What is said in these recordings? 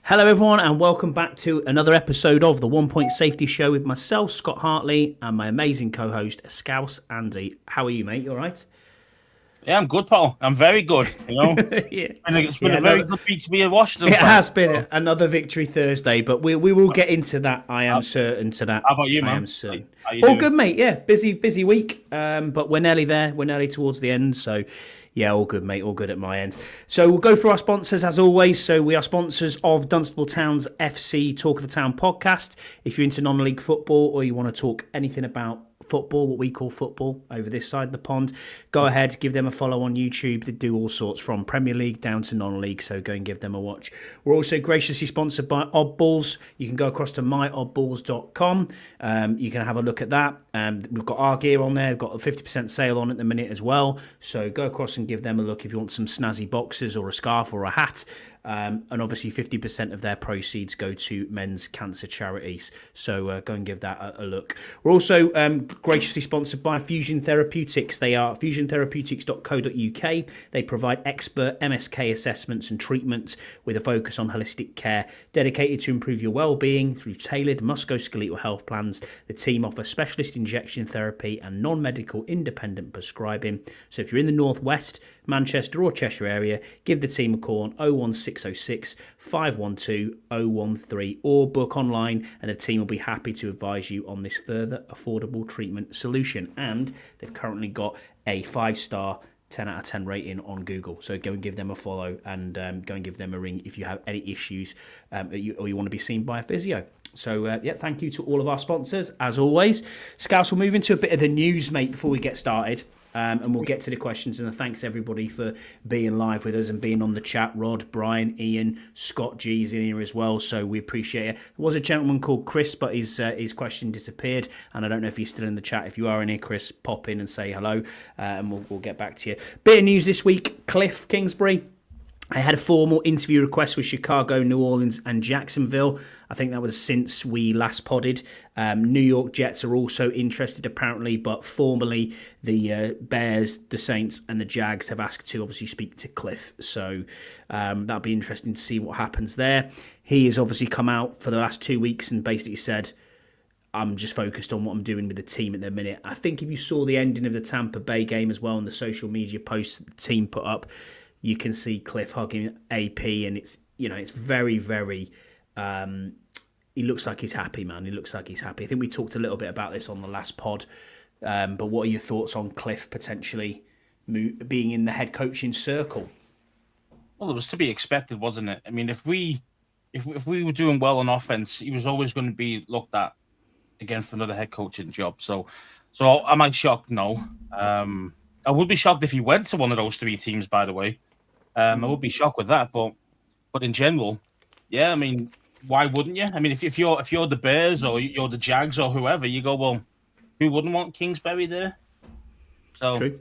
Hello, everyone, and welcome back to another episode of the 1 Point Safety Show with myself, Scott Hartley, and my amazing co-host, Scouse Andy. How are you, mate? You all right? Yeah, I'm good, Paul. I'm very good. Yeah. It's been a very good week to be a Washington It fan. has been another victory Thursday, but we will get into that. I am certain to that. How about you, man? I am certain. How you All doing? good, mate. Yeah, busy week, but we're nearly there. We're nearly towards the end, so yeah, all good, mate. All good at my end. So we'll go through our sponsors as always. So we are sponsors of Dunstable Town's FC Talk of the Town podcast. If you're into non-league football or you want to talk anything about football, what we call football over this side of the pond, go ahead, give them a follow on YouTube. They do all sorts from Premier League down to non-league, so go and give them a watch. We're also graciously sponsored by Oddballs. You can go across to myoddballs.com. You can have a look at that. We've got our gear on there. We've got a 50% sale on at the minute as well, so go across and give them a look if you want some snazzy boxes or a scarf or a hat. And obviously 50% of their proceeds go to men's cancer charities. So go and give that a look. We're also graciously sponsored by Fusion Therapeutics. They are fusiontherapeutics.co.uk. They provide expert MSK assessments and treatments with a focus on holistic care dedicated to improve your well-being through tailored musculoskeletal health plans. The team offer specialist injection therapy and non-medical independent prescribing. So if you're in the Northwest, Manchester or Cheshire area, give the team a call on 01606 512 013 or book online, and the team will be happy to advise you on this further affordable treatment solution. And they've currently got a 5-star 10 out of 10 rating on Google. So go and give them a follow and go and give them a ring if you have any issues or you want to be seen by a physio. So, thank you to all of our sponsors, as always. Scouts, we'll move into a bit of the news, mate, before we get started. And we'll get to the questions. And thanks, everybody, for being live with us and being on the chat. Rod, Brian, Ian, Scott G's in here as well, so we appreciate it. There was a gentleman called Chris, but his question disappeared, and I don't know if he's still in the chat. If you are in here, Chris, pop in and say hello, and we'll get back to you. Bit of news this week. Cliff Kingsbury. I had a formal interview request with Chicago, New Orleans and Jacksonville. I think that was since we last podded. New York Jets are also interested apparently, but formally the Bears, the Saints and the Jags have asked to obviously speak to Cliff. So that'll be interesting to see what happens there. He has obviously come out for the last 2 weeks and basically said, I'm just focused on what I'm doing with the team at the minute. I think if you saw the ending of the Tampa Bay game as well and the social media posts that the team put up, you can see Cliff hugging AP, and it's very, very. He looks like he's happy, man. He looks like he's happy. I think we talked a little bit about this on the last pod. But what are your thoughts on Cliff potentially being in the head coaching circle? Well, it was to be expected, wasn't it? I mean, if we were doing well on offense, he was always going to be looked at against another head coaching job. So am I shocked? No. I would be shocked if he went to one of those 3 teams. By the way. I would be shocked with that, but in general, yeah. I mean, why wouldn't you? I mean, if you're the Bears or you're the Jags or whoever, you go, well, who wouldn't want Kingsbury there? So, True.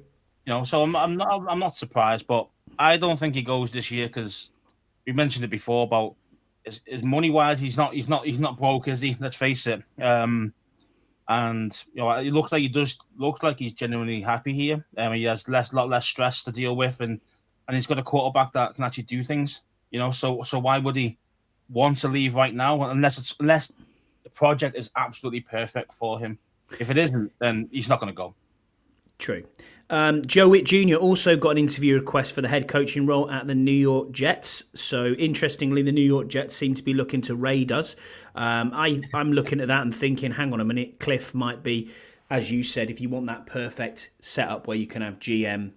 So I'm not surprised, but I don't think he goes this year because we mentioned it before about his money wise. He's not broke, is he? Let's face it. And it looks like he's genuinely happy here. He has a lot less stress to deal with, and he's got a quarterback that can actually do things. So why would he want to leave right now unless the project is absolutely perfect for him? If it isn't, then he's not going to go. True. Joe Witt Jr. also got an interview request for the head coaching role at the New York Jets. So, interestingly, the New York Jets seem to be looking to raid us. I'm looking at that and thinking, hang on a minute, Cliff might be, as you said, if you want that perfect setup where you can have GM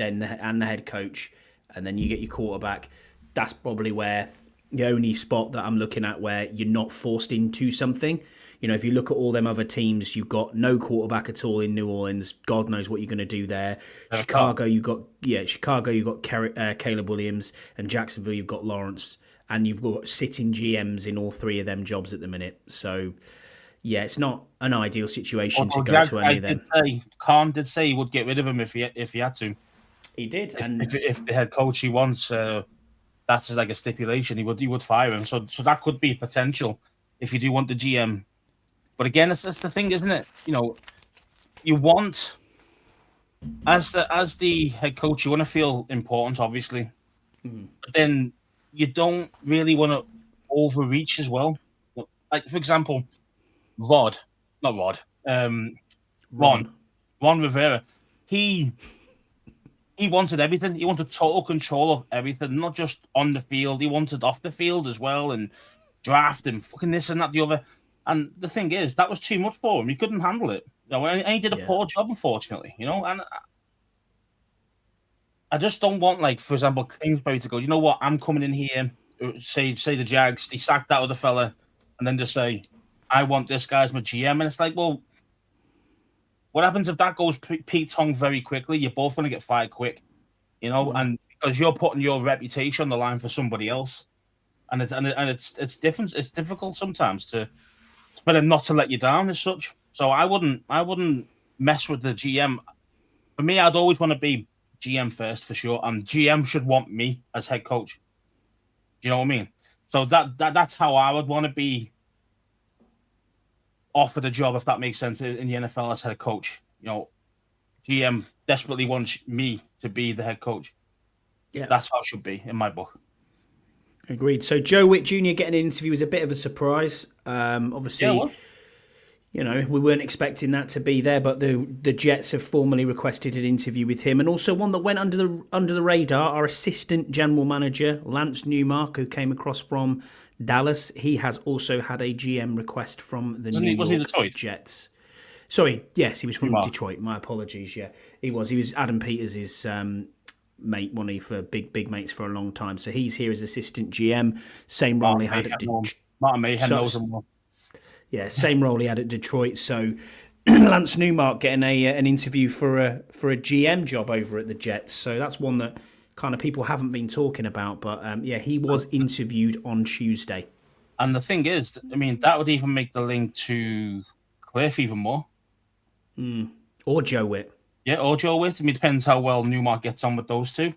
and the head coach, and then you get your quarterback, that's probably where the only spot that I'm looking at where you're not forced into something. If you look at all them other teams, you've got no quarterback at all in New Orleans. God knows what you're going to do there. Chicago, you've got Caleb Williams, and Jacksonville, you've got Lawrence, and you've got sitting GMs in all 3 of them jobs at the minute. So, yeah, it's not an ideal situation to go to any of them. Khan did say he would get rid of him if he had to. He did, if the head coach he wants, that's like a stipulation. He would fire him. So that could be potential if you do want the GM. But again, that's the thing, isn't it? You want as the head coach, you want to feel important, obviously. But then you don't really want to overreach as well. Like, for example, Rod, not Rod, Ron Rivera. He wanted everything. He wanted total control of everything, not just on the field. He wanted off the field as well, and draft and fucking this and that, the other. And the thing is, that was too much for him. He couldn't handle it. And he did a poor job, unfortunately. And I just don't want, like, for example, Kingsbury to go, you know what, I'm coming in here, say the Jags, they sacked that other fella, and then just say, I want this guy as my GM. And it's like, well, what happens if that goes Pete Tong very quickly? You're both going to get fired quick, and because you're putting your reputation on the line for somebody else. And it's different. It's difficult sometimes to better not to let you down as such. So I wouldn't mess with the GM. For me, I'd always want to be GM first for sure, and GM should want me as head coach. Do you know what I mean? So that's how I would want to be offered a job, if that makes sense, in the NFL as head coach. GM desperately wants me to be the head coach. Yeah, that's how it should be in my book. Agreed. So Joe Witt Jr. getting an interview was a bit of a surprise. Obviously, we weren't expecting that to be there, but the Jets have formally requested an interview with him, and also one that went under the radar. Our assistant general manager Lance Newmark, who came across from Dallas, he has also had a GM request from the New York Jets. Sorry, yes, he was from Detroit. My apologies. Yeah, he was. He was Adam Peters' mate, one of big mates for a long time. So he's here as assistant GM. Same role he had at Detroit. Martin Mayhem knows him more. Yeah, same role he had at Detroit. So Lance Newmark getting an interview for a GM job over at the Jets. So that's one that kind of people haven't been talking about. But he was interviewed on Tuesday. And the thing is, I mean, that would even make the link to Cliff even more. Or Joe Witt. Yeah, or Joe Witt. I mean, it depends how well Newmark gets on with those two.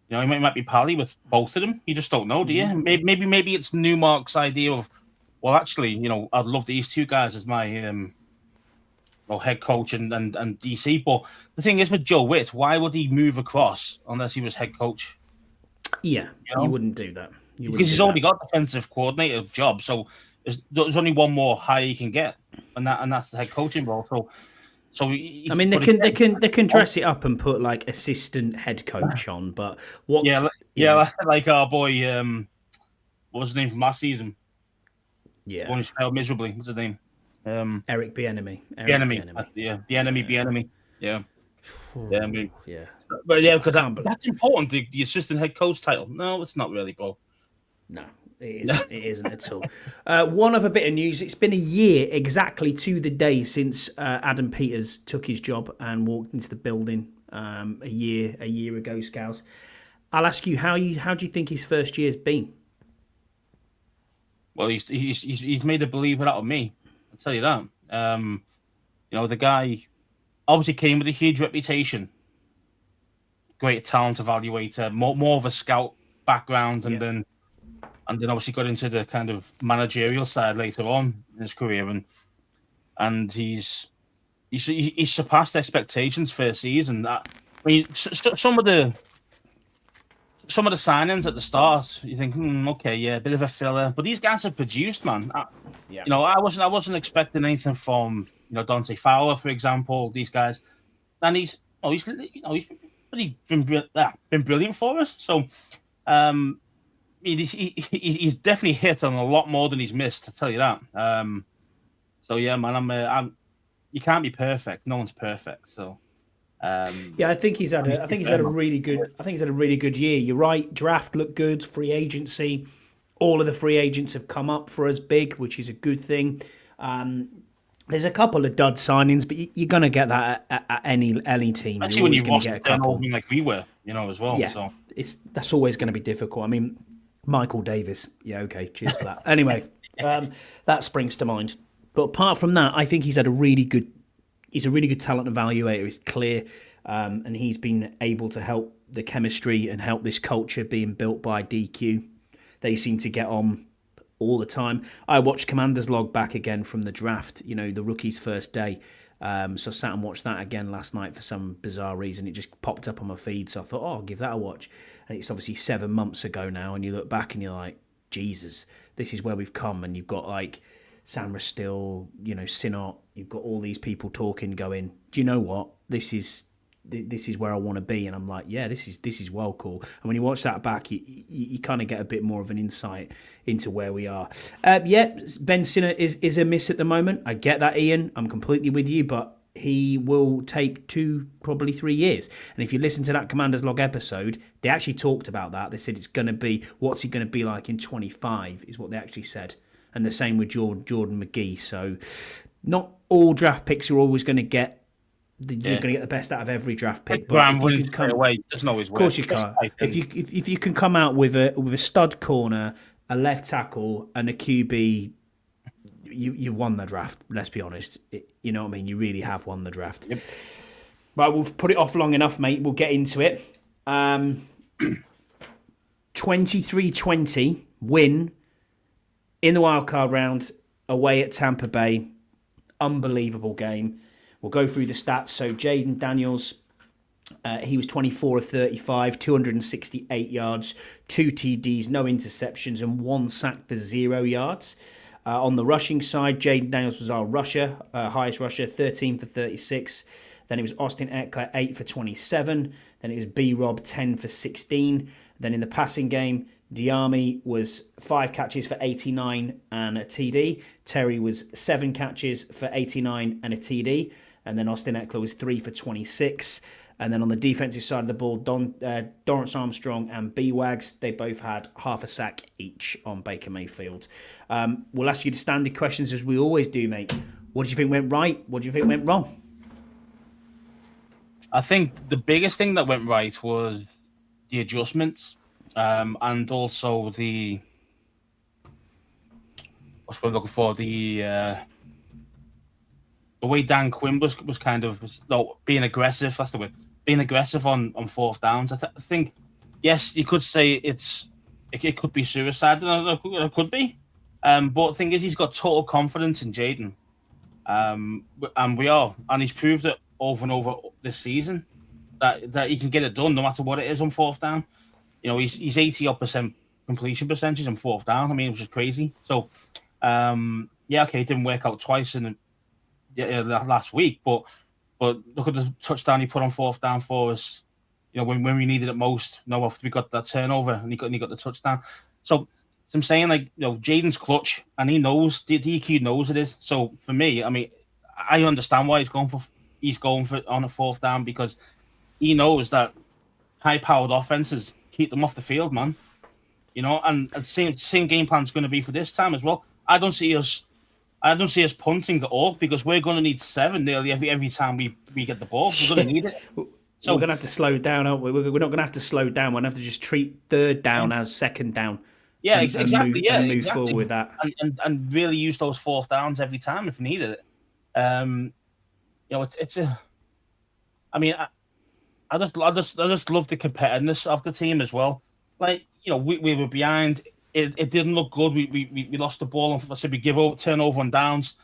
He might be pally with both of them. You just don't know, do you? Maybe it's Newmark's idea of, well, actually, I'd love these two guys as my head coach and DC. But the thing is with Joe Witt, why would he move across unless he was head coach? Yeah, you wouldn't do that. Because he's already got defensive coordinator job, so there's only one more high he can get, and that's the head coaching role. So I mean, they can dress it up and put like assistant head coach on, but what? Yeah, like our boy, what was his name from last season? Yeah, one who's failed miserably. What's his name? Eric Bieniemy. The enemy. Yeah. Yeah. But yeah, because that's important. The assistant head coach title. No, it's not really, bro. No, it isn't at all. One other bit of news. It's been a year exactly to the day since Adam Peters took his job and walked into the building a year ago, Scouse. I'll ask you, how do you think his first year's been? Well, he's made a believer out of me. I'll tell you that. The guy obviously came with a huge reputation, great talent evaluator, more of a scout background, and then obviously got into the kind of managerial side later on in his career, and he's surpassed expectations first season. I mean, some of the signings at the start, you think, okay, yeah, a bit of a filler, but these guys have produced, man. I wasn't expecting anything from Dante Fowler, for example. These guys, and he's been brilliant for us. So, he's definitely hit on a lot more than he's missed. I'll tell you that. So yeah, man, you can't be perfect. No one's perfect. So. I think he's had a really good year. You're right. Draft looked good. Free agency, all of the free agents have come up for us big, which is a good thing. There's a couple of dud signings, but you're going to get that at any team. Actually, when you watch the turnover like we were, as well. Yeah, so. That's always going to be difficult. I mean, Michael Davis. Yeah, okay, cheers for that. Anyway, that springs to mind. But apart from that, I think he's a really good talent evaluator. He's clear, and he's been able to help the chemistry and help this culture being built by DQ. They seem to get on all the time. I watched Commander's Log back again from the draft, the rookie's first day. So I sat and watched that again last night for some bizarre reason. It just popped up on my feed, so I thought, I'll give that a watch. And it's obviously 7 months ago now, and you look back and you're like, Jesus, this is where we've come, and you've got like Samra Still, Sinot, you've got all these people talking, going, do you know what? This is where I want to be. And I'm like, yeah, this is well cool. And when you watch that back, you kind of get a bit more of an insight into where we are. Ben Sinner is a miss at the moment. I get that, Ian. I'm completely with you, but he will take 2, probably 3 years. And if you listen to that Commander's Log episode, they actually talked about that. They said it's going to be, what's he going to be like in 25 is what they actually said. And the same with Jordan McGee. So not all draft picks are always going to get, you're going to get the best out of every draft pick. But if you can come away, doesn't always work. Of course you can't. If you can come out with a stud corner, a left tackle, and a QB, you won the draft. Let's be honest. You know what I mean? You really have won the draft. Yep. Right, we'll put it off long enough, mate. We'll get into it. 23-20 win in the wildcard round away at Tampa Bay. Unbelievable game. We'll go through the stats. So Jaden Daniels, he was 24 of 35, 268 yards, 2 TDs, no interceptions, and 1 sack for 0 yards. On the rushing side, Jaden Daniels was our rusher, highest rusher, 13 for 36. Then it was Austin Eckler, 8 for 27. Then it was B-Rob, 10 for 16. Then in the passing game, Diami was 5 catches for 89 and a TD. Terry was 7 catches for 89 and a TD. And then Austin Eckler was 3 for 26. And then on the defensive side of the ball, Dorrance Armstrong and B-Wags, they both had half a sack each on Baker Mayfield. We'll ask you the standard questions as we always do, mate. What do you think went right? What do you think went wrong? I think the biggest thing that went right was the adjustments, and also the what's what I'm looking for, the way Dan Quinn was kind of being aggressive. That's the word. Being aggressive on fourth downs. I think yes, you could say it could be suicide. It could be, but the thing is, he's got total confidence in Jaden, and he's proved it over and over this season that he can get it done no matter what it is on fourth down. He's 80% completion percentage on fourth down. I mean, which is crazy. So, it didn't work out twice in last week, but look at the touchdown he put on fourth down for us. When we needed it most. After we got that turnover and he got the touchdown. So I'm saying, Jaden's clutch, and he knows DQ knows it is. So for me, I mean, I understand why he's going for on a fourth down, because he knows that high-powered offenses keep them off the field, man. And the same game plan is going to be for this time as well. I don't see us punting at all, because we're going to need 7 nearly every time we get the ball. We're going to need it. So we're going to have to slow down, aren't we? We're not going to have to slow down. We're going to have to just treat third down as second down. Yeah, exactly. And move forward with that, and really use those fourth downs every time if needed it. It's a. I mean, I just love the competitiveness of the team as well. We were behind. It didn't look good. We lost the ball. And I said we turnover on downs,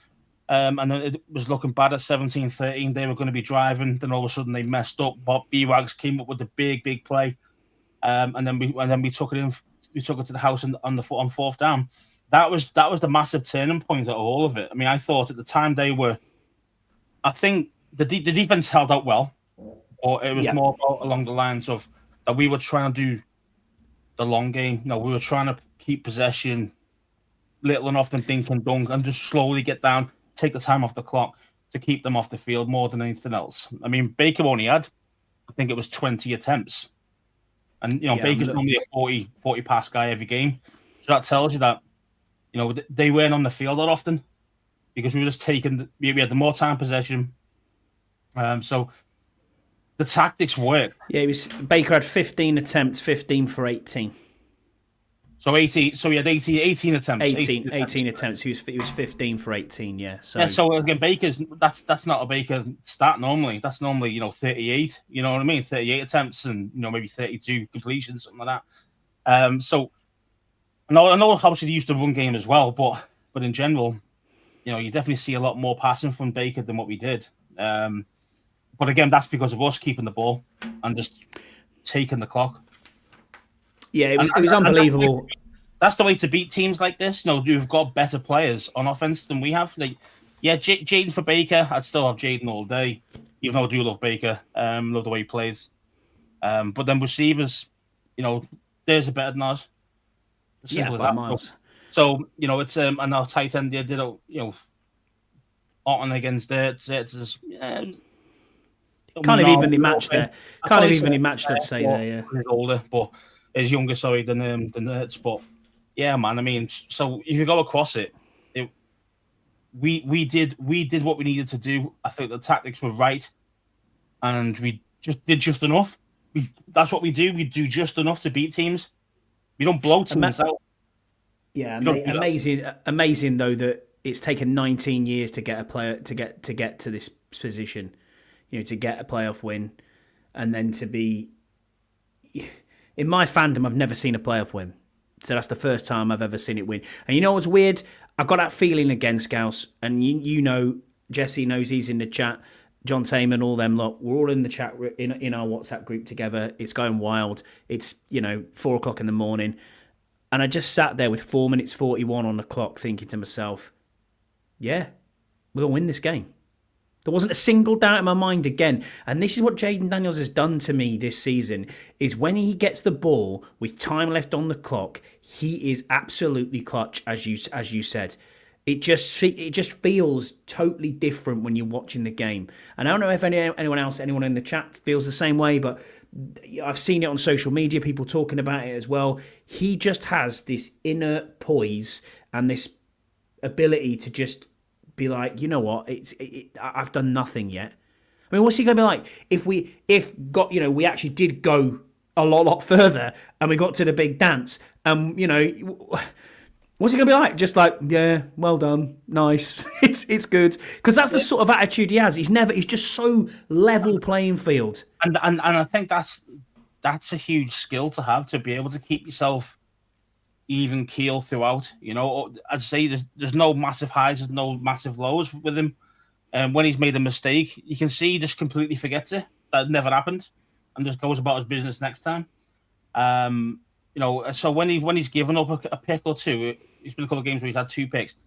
and then it was looking bad at 17-13. They were going to be driving. Then all of a sudden they messed up. Bob B-Wags came up with the big play, and then we took it in. We took it to the house on fourth down. That was the massive turning point out of all of it. I mean, I thought at the time I think the defense held out well, or it was more along the lines of that we were trying to do the long game. We were trying to keep possession little and often dink and dunk, and just slowly get down, take the time off the clock to keep them off the field more than anything else. I mean, Baker only had, I think it was 20 attempts. And, Baker's normally a 40 pass guy every game. So that tells you that, they weren't on the field that often, because we were just we had the more time possession. So the tactics work. Yeah, Baker had 15 attempts, 15 for 18. So 18. So he had 18 attempts. 18 attempts. He was 15 for 18. Yeah. So again, that's not a Baker stat normally. That's normally 38. You know what I mean? 38 attempts and maybe 32 completions, something like that. So I know obviously they used the run game as well, but in general, you definitely see a lot more passing from Baker than what we did. But again, that's because of us keeping the ball and just taking the clock. Yeah, it was unbelievable. that's the way to beat teams like this. You've got better players on offense than we have. Like, yeah, Jaden for Baker, I'd still have Jaden all day, even though I do love Baker, love the way he plays. But then receivers, theirs are better than ours. Simple as that. Miles. So, it's and our tight end did Otton against Zerts. Kind of evenly matched there. Kind of evenly matched, I'd say there. Yeah, he's older, but he's younger. Sorry, than Zerts. But yeah, man. I mean, so if you go across it, we did what we needed to do. I think the tactics were right, and we just did just enough. That's what we do. We do just enough to beat teams. We don't blow teams out. Yeah, amazing though that it's taken 19 years to get a player to get to this position, to get a playoff win, and then to be. In my fandom, I've never seen a playoff win, so that's the first time I've ever seen it win. And you know what's weird? I got that feeling again, Scouse, and Jesse knows he's in the chat. John Taman, all them lot, we're all in the chat in our WhatsApp group together. It's going wild. It's 4:00 in the morning. And I just sat there with 4 minutes 41 on the clock thinking to myself, yeah, we're going to win this game. There wasn't a single doubt in my mind again. And this is what Jaden Daniels has done to me this season, is when he gets the ball with time left on the clock, he is absolutely clutch, as you said. It just feels totally different when you're watching the game. And I don't know if anyone in the chat feels the same way, but I've seen it on social media, people talking about it as well. He just has this inner poise and this ability to just be like, you know what, I've done nothing yet. I mean, what's he going to be like if we actually did go a lot further and we got to the big dance? What's he going to be like? Just like, yeah, well done, nice, it's good, because that's the sort of attitude he has. He's just so level playing field, and I think that's a huge skill to have, to be able to keep yourself even keel throughout. I'd say there's no massive highs, there's no massive lows with him. And when he's made a mistake, you can see he just completely forgets it, that never happened, and just goes about his business next time. So when he's given up a pick or two, it's been a couple of games where he's had 2 picks,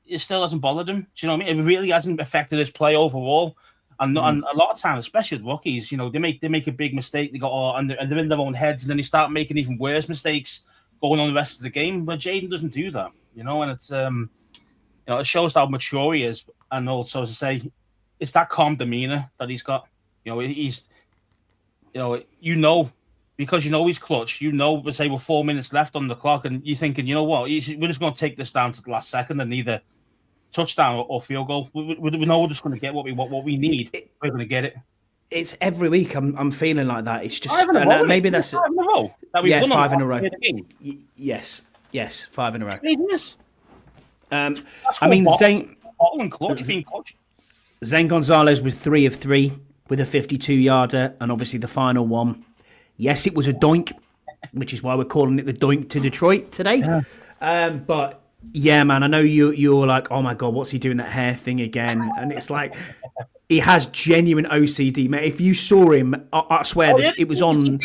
it still hasn't bothered him. Do you know what I mean? It really hasn't affected his play overall. And a lot of times, especially with rookies, they make a big mistake, they go, and they're in their own heads, and then they start making even worse mistakes going on the rest of the game. But Jaden doesn't do that, and it's it shows how mature he is, and also, as I say, it's that calm demeanor that he's got. He's because he's clutch. Let's say we're 4 minutes left on the clock, and you're thinking, you know what, we're just going to take this down to the last second, and either touchdown or field goal. We know we're just going to get what we need. We're going to get it. It's every week. I'm feeling like that. It's just maybe that's 5 in a row. 5 in a row. Yes, 5 in a row. Zane Gonzalez was 3 of 3 with a 52-yarder, and obviously the final one. Yes, it was a doink, which is why we're calling it the Doink to Detroit today. Yeah. But yeah, man, I know you're like, oh my God, what's he doing that hair thing again? And it's like, he has genuine OCD, mate. If you saw him, I swear it was on.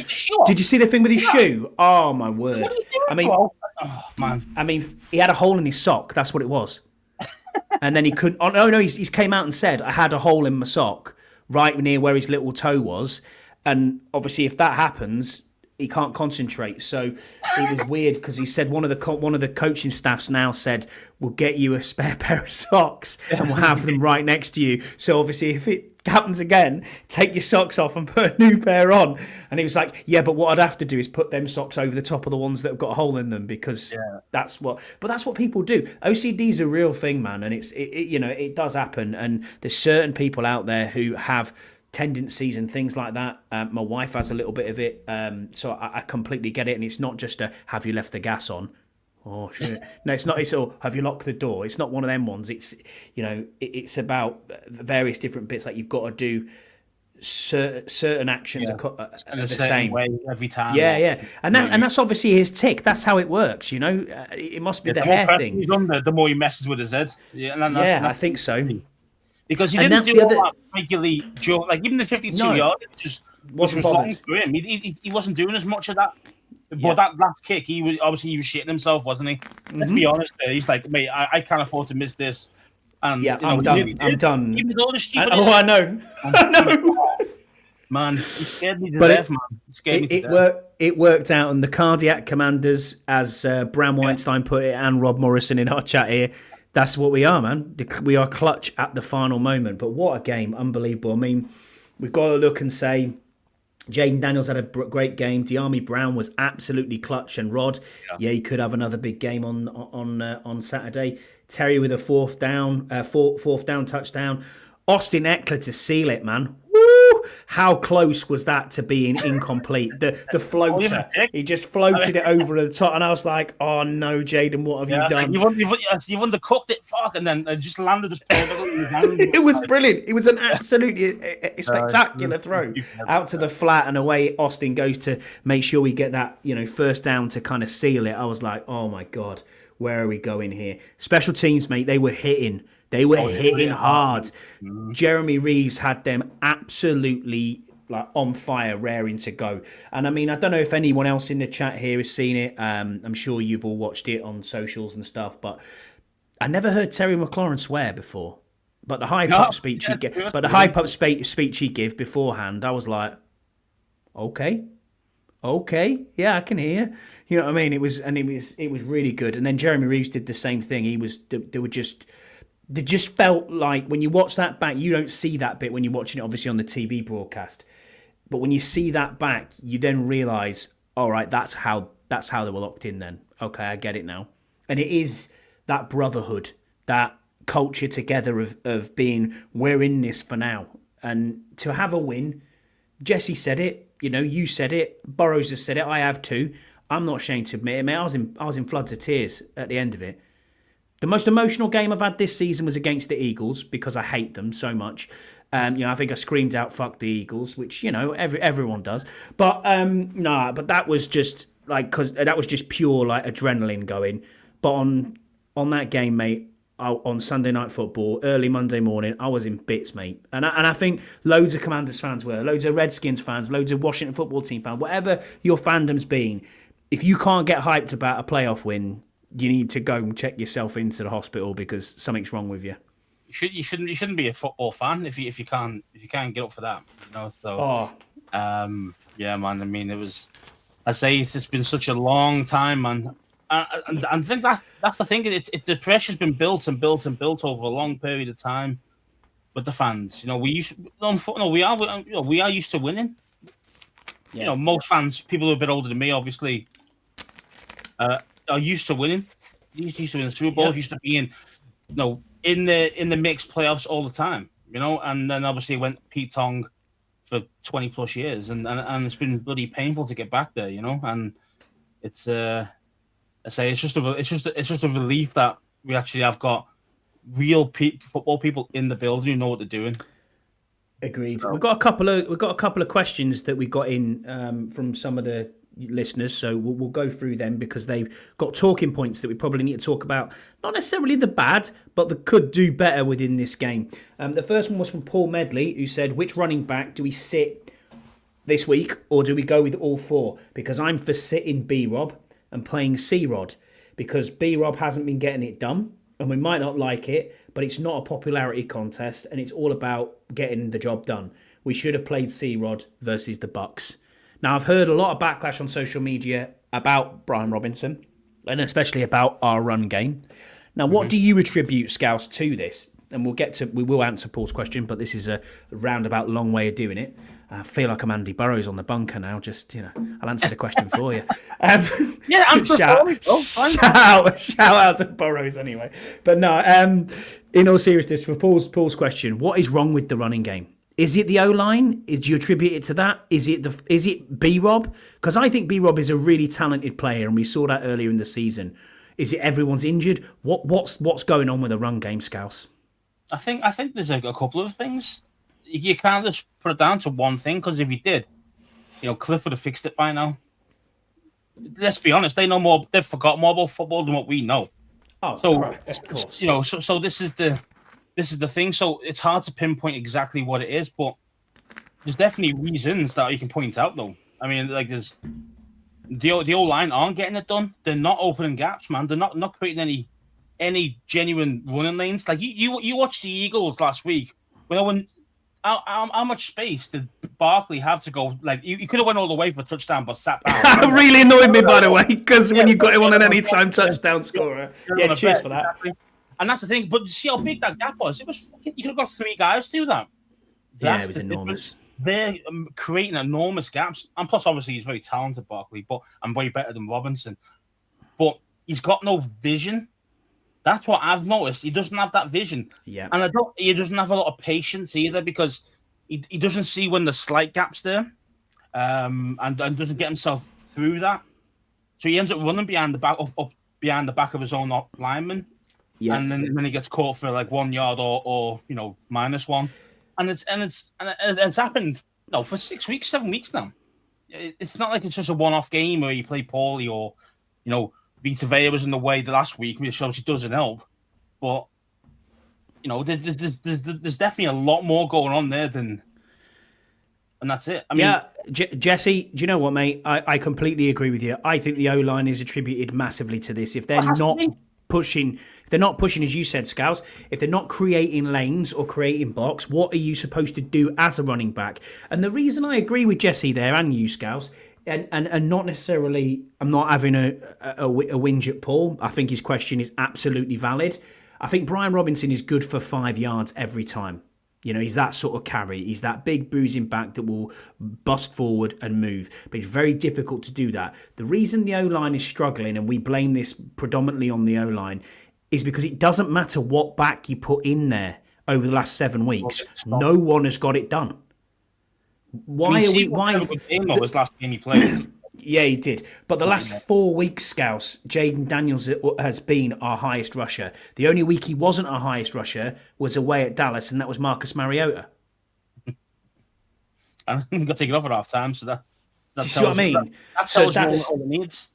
Did you see the thing with his shoe? Oh my word! I mean, he had a hole in his sock. That's what it was. And then he couldn't. Oh no, he's came out and said, I had a hole in my sock right near where his little toe was. And obviously, if that happens, he can't concentrate. So it was weird because he said one of the coaching staffs now said, we'll get you a spare pair of socks and we'll have them right next to you. So obviously, if it happens again, take your socks off and put a new pair on. And he was like, yeah, but what I'd have to do is put them socks over the top of the ones that have got a hole in them, because that's what people do. OCD's a real thing, man, and it does happen. And there's certain people out there who have tendencies and things like that. My wife has a little bit of it, so I completely get it. And it's not just a have you left the gas on? Oh shit! No, it's not. It's all have you locked the door? It's not one of them ones. It's it's about various different bits. Like you've got to do certain actions are the same way every time. Yeah, and that's obviously his tick. That's how it works. It must be the hair thing. He's under, the more he messes with his head. I think so. Because he didn't do all that regularly, like even the 52 yards, was long for him. He wasn't doing as much of that But that last kick, he was shitting himself, wasn't he? Let's be honest. He's like, mate, I can't afford to miss this. And I'm done. I'm done. He was all the stupid. I know. I know. Man, he scared me to death, man. He scared me to death. It worked out, and the cardiac commanders, as Bram Weinstein put it, and Rob Morrison in our chat here, that's what we are, man. We are clutch at the final moment. But what a game. Unbelievable. I mean, we've got to look and say, Jaden Daniels had a great game. De'Ami Brown was absolutely clutch, and Rod, he could have another big game on Saturday. Terry with a fourth down touchdown. Austin Eckler to seal it, man. Woo! How close was that to being incomplete? The floater, he just floated it over the top, and I was like, "Oh no, Jaden, what have you done? Like, you've undercooked it, fuck!" And then it just landed just It was brilliant. It was an absolutely spectacular throw out to the flat and away. Austin goes to make sure we get that first down to kind of seal it. I was like, "Oh my god, where are we going here?" Special teams, mate, they were hitting. They were hitting hard. Jeremy Reeves had them absolutely on fire, raring to go. And I mean, I don't know if anyone else in the chat here has seen it. I'm sure you've all watched it on socials and stuff, but I never heard Terry McLaurin swear before. But the hype-up speech he gave beforehand, I was like, okay, yeah, I can hear. You know what I mean? It was really good. And then Jeremy Reeves did the same thing. They just felt like when you watch that back, you don't see that bit when you're watching it obviously on the TV broadcast. But when you see that back, you then realise, all right, that's how they were locked in then. Okay, I get it now. And it is that brotherhood, that culture together of being, we're in this for now. And to have a win, Jesse said it, you said it, Burrows has said it, I have too. I'm not ashamed to admit it, mate. I was in floods of tears at the end of it. The most emotional game I've had this season was against the Eagles because I hate them so much. I think I screamed out "fuck the Eagles," which everyone does. But but that was just because that was just pure adrenaline going. But on that game, mate, on Sunday Night Football, early Monday morning, I was in bits, mate. And I think loads of Commanders fans were, loads of Redskins fans, loads of Washington Football Team fans, whatever your fandom's been. If you can't get hyped about a playoff win, you need to go and check yourself into the hospital because something's wrong with you. You shouldn't be a football fan if you can't get up for that. So yeah, man. I mean, it's been such a long time, man. And I think that's the thing. The pressure's been built and built and built over a long period of time. But the fans, we are used to winning. Yeah. Most fans, people who are a bit older than me, obviously, are used to winning. Used to winning Super Bowls. Used to being, in the mixed playoffs all the time. And then obviously went Pete Tong for 20 plus years, and it's been bloody painful to get back there. And it's it's just a relief that we actually have got real football people in the building who know what they're doing. Agreed. So, we've got a couple of questions that we got in from some of the listeners, so we'll go through them because they've got talking points that we probably need to talk about. Not necessarily the bad, but the could do better within this game. The first one was from Paul Medley, who said, which running back do we sit this week, or do we go with all four? Because I'm for sitting B-Rob and playing C-Rod, because B-Rob hasn't been getting it done, and we might not like it, but it's not a popularity contest, and it's all about getting the job done. We should have played C-Rod versus the Bucs. Now, I've heard a lot of backlash on social media about Brian Robinson, and especially about our run game. Now, what do you attribute, Scouse, to this? And we will answer Paul's question, but this is a roundabout long way of doing it. I feel like I'm Andy Burrows on the bunker now. Just, I'll answer the question for you. Shout out to Burrows anyway. But no, in all seriousness, for Paul's question, what is wrong with the running game? Is it the O-line? Do you attribute it to that? Is it B-Rob? Because I think B-Rob is a really talented player, and we saw that earlier in the season. Is it everyone's injured? What's going on with the run game, Scouse? I think there's a couple of things. You can't just put it down to one thing, because if you did, Cliff would have fixed it by now. Let's be honest, they know more. They've forgotten more about football than what we know. Oh, so right, of course. So this is the thing. So it's hard to pinpoint exactly what it is, but there's definitely reasons that you can point out, though. I mean, the O-line aren't getting it done. They're not opening gaps, man. They're not creating any genuine running lanes. Like you watched the Eagles last week. When how much space did Barkley have to go? Like you could have went all the way for a touchdown, but sat down. Really annoyed me, by the way, because when you got him on an anytime touchdown scorer, yeah, cheers for that. Exactly. And that's the thing. But see how big that gap was. It was fucking. You could have got 3 guys to do that. Yeah, it was enormous. They're creating enormous gaps, and plus, obviously, he's very talented, Barkley, and way better than Robinson. But he's got no vision. That's what I've noticed. He doesn't have that vision. Yeah, and he doesn't have a lot of patience either because he doesn't see when the slight gaps there, and doesn't get himself through that. So he ends up running behind the back, up behind the back of his own lineman. Yeah, and then when he gets caught for like 1 yard or -1. And it's happened for 6 weeks, 7 weeks now. It's not like it's just a one-off game where you play poorly or Vita Vea was in the way the last week, which obviously doesn't help. But there's definitely a lot more going on there and that's it. I mean, Jesse, do you know what, mate? I completely agree with you. I think the O-line is attributed massively to this. If they're not pushing, as you said, Scouts, if they're not creating lanes or creating blocks, what are you supposed to do as a running back? And the reason I agree with Jesse there and you, Scouts, and not necessarily, I'm not having a whinge at Paul. I think his question is absolutely valid. I think Brian Robinson is good for 5 yards every time. He's that sort of carry. He's that big bruising back that will bust forward and move. But it's very difficult to do that. The reason the O-line is struggling, and we blame this predominantly on the O-line, is because it doesn't matter what back you put in there over the last 7 weeks. No one has got it done. Why are we? Why? Was last game he played. Yeah, he did. But the last 4 weeks, Scouts, Jaden Daniels has been our highest rusher. The only week he wasn't our highest rusher was away at Dallas, and that was Marcus Mariota. And he got taken off at half time, so that do you see what I mean? That tells you all the needs.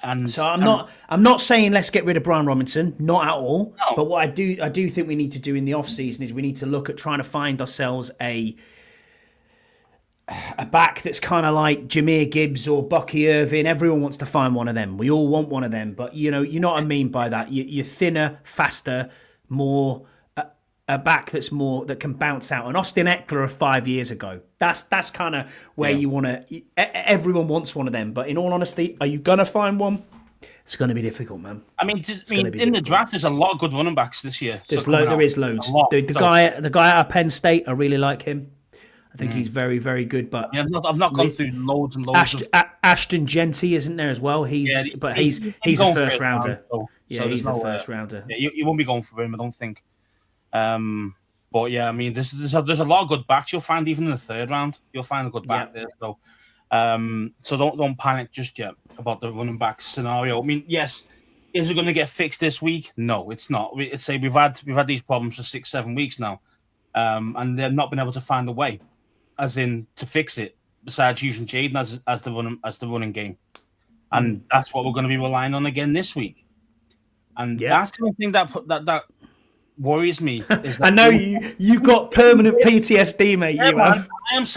And so I'm not saying let's get rid of Brian Robinson, not at all. No. But what I do think we need to do in the off season is we need to look at trying to find ourselves a back that's kind of like Jahmyr Gibbs or Bucky Irvin. Everyone wants to find one of them. We all want one of them. But, you know what I mean by that. You're thinner, faster, more... a back that can bounce out. An Austin Eckler of 5 years ago. That's kind of where you want to... Everyone wants one of them. But in all honesty, are you going to find one? It's going to be difficult, man. I mean, in the draft, there's a lot of good running backs this year. There is loads. The guy out of Penn State, I really like him. I think he's very, very good. But yeah, I've not gone through loads and loads. Ashton Genty isn't there as well. He's a first rounder. He's a first rounder. Yeah, you won't be going for him, I don't think. But yeah, I mean, there's a lot of good backs. You'll find even in the third round, you'll find a good back there. So don't panic just yet about the running back scenario. I mean, yes, is it going to get fixed this week? No, it's not. We've had these problems for 6-7 weeks now, and they've not been able to find a way, as in to fix it. Besides using Jaden as the running game, and that's what we're going to be relying on again this week. And that's the thing that worries me. I know you've got permanent PTSD, mate. Yeah, man,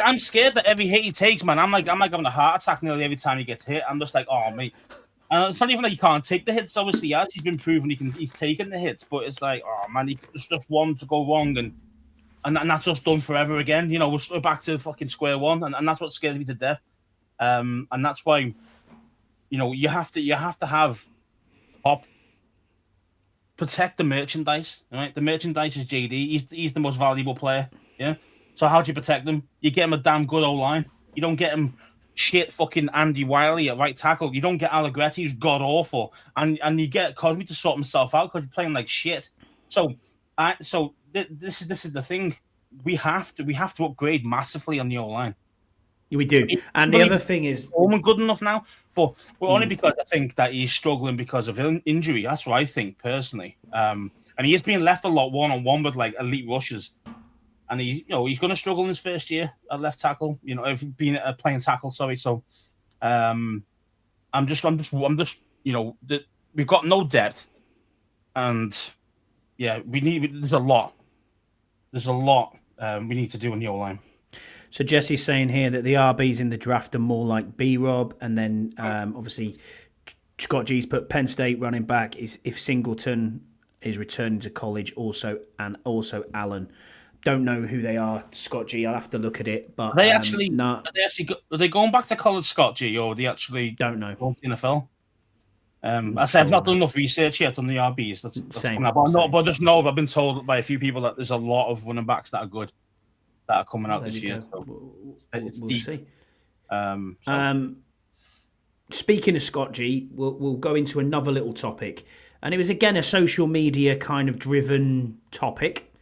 I'm scared that every hit he takes, man, I'm like having a heart attack nearly every time he gets hit. I'm just like, oh, mate. And it's not even that he can't take the hits. Obviously, as he's been proven he's taken the hits, but it's like, oh man, there's just one to go wrong, and that's just done forever again. We're back to fucking square one, and that's what scares me to death. And that's why, you have to have top. Protect the merchandise, right? The merchandise is JD. He's the most valuable player, yeah? So how do you protect him? You get him a damn good O-line. You don't get him shit fucking Andy Wiley at right tackle. You don't get Allegretti, who's god-awful. And you get Cosme to sort himself out because you're playing like shit. So this is the thing. We have to upgrade massively on the O-line. We do. And the other thing is... Coleman good enough now, but only because I think that he's struggling because of injury. That's what I think, personally. And he is being left a lot one-on-one with, like, elite rushers. And he's going to struggle in his first year at left tackle, being playing tackle, sorry. So I'm just, we've got no depth. And, yeah, there's a lot. We need to do in the O-line. So Jesse's saying here that the RBs in the draft are more like B-Rob, and then obviously Scott G's put Penn State running back is if Singleton is returning to college, also Allen. Don't know who they are, Scott G. I'll have to look at it. But are they going back to college, Scott G, or are they actually don't know going to the NFL? I said I've not done enough research yet on the RBs. That's same. But just know I've been told by a few people that there's a lot of running backs that are good that are coming out this year. So we'll see. Speaking of Scott G, we'll go into another little topic, and it was again a social media kind of driven topic,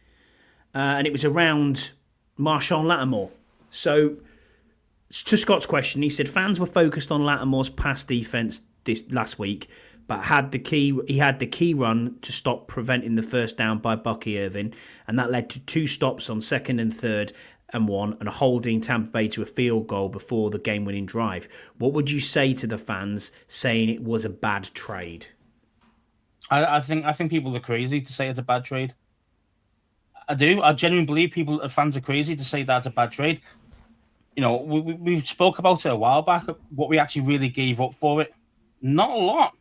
and it was around Marshawn Lattimore. So, to Scott's question, he said fans were focused on Lattimore's pass defense this last week, but he had the key run to stop preventing the first down by Bucky Irvin, and that led to 2 stops on 2nd and 3rd and 1, and holding Tampa Bay to a field goal before the game-winning drive. What would you say to the fans saying it was a bad trade? I think people are crazy to say it's a bad trade. I do. I genuinely believe fans are crazy to say that's a bad trade. You know, we spoke about it a while back, what we actually really gave up for it. Not a lot.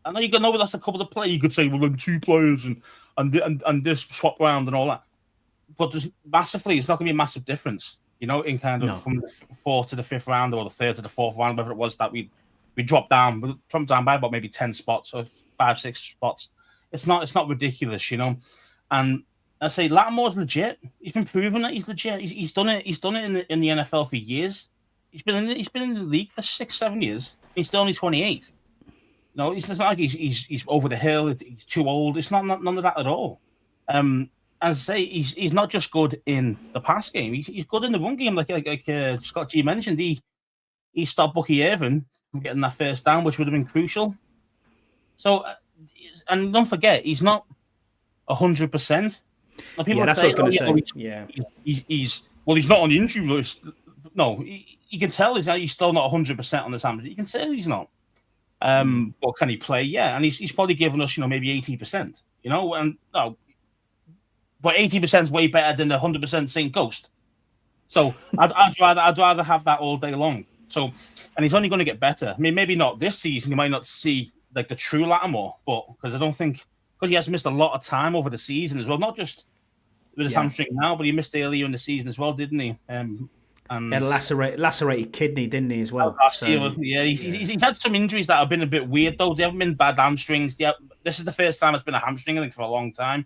I know you could know that's a couple of players. You could say, well, them 2 players and this swap around and all that. But there's massively, it's not going to be a massive difference, you know, in kind of from the 4th to the 5th round or the 3rd to the 4th round, whatever it was that we dropped down by about maybe 10 spots or 5-6 spots. It's not ridiculous, you know. And I say Lattimore's legit. He's been proving that he's legit. He's done it. He's done it in the NFL for years. He's been in the league for 6-7 years. He's still only 28. No, it's not like he's over the hill. He's too old. It's not none of that at all. As I say, he's not just good in the pass game. He's good in the run game, like Scott G mentioned. He stopped Bucky Irvin from getting that first down, which would have been crucial. So, and don't forget, he's not 100%. Yeah, that's what I was going to say. Yeah, he's not on the injury list. No, you can tell he's still not 100% on this hamstring. You can tell he's not. But can he play? Yeah, and he's probably given us, maybe 80%. But 80% is way better than the 100% St. Ghost. So I'd rather have that all day long. So, and he's only going to get better. I mean, maybe not this season. You might not see like the true Lattimore, but because I don't think he has missed a lot of time over the season as well. Not just with his hamstring now, but he missed earlier in the season as well, didn't he? And he had a lacerated kidney, didn't he, as well? Last year, wasn't he? Yeah, he's had some injuries that have been a bit weird, though. They haven't been bad hamstrings. This is the first time it's been a hamstring, I think, for a long time.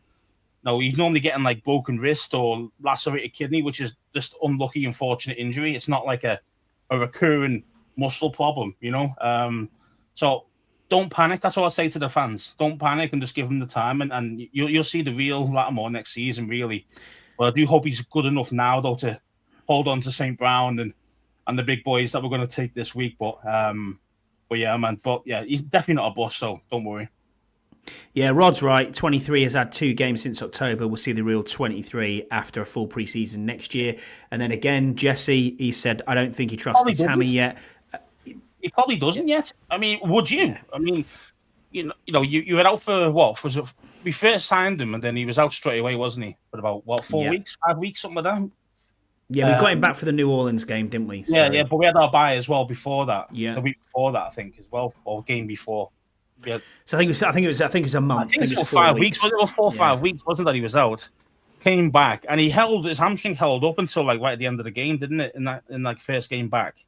No, he's normally getting like broken wrist or lacerated kidney, which is just unlucky, unfortunate injury. It's not like a recurring muscle problem, So don't panic. That's all I say to the fans. Don't panic and just give him the time, and you'll see the real Lattimore next season, really. But I do hope he's good enough now, though, to hold on to St. Brown and the big boys that we're going to take this week. But yeah, man. But yeah, he's definitely not a bust, so don't worry. Yeah, Rod's right. 23 has had 2 games since October. We'll see the real 23 after a full preseason next year. And then again, Jesse, he said, I don't think he trusts his hammy yet. He probably doesn't yet. I mean, would you? I mean, you were out for what? Was it? We first signed him, and then he was out straight away, wasn't he? For about 4 weeks, 5 weeks, something like that. Yeah, we got him back for the New Orleans game, didn't we? So. Yeah, but we had our bye as well before that. Yeah, the week before that, I think, as well, or game before. Yeah. So I think it was a month. I think it was 5 weeks. It was 4 or 5 weeks, wasn't that he was out? Came back and his hamstring held up until like right at the end of the game, didn't it? In like first game back,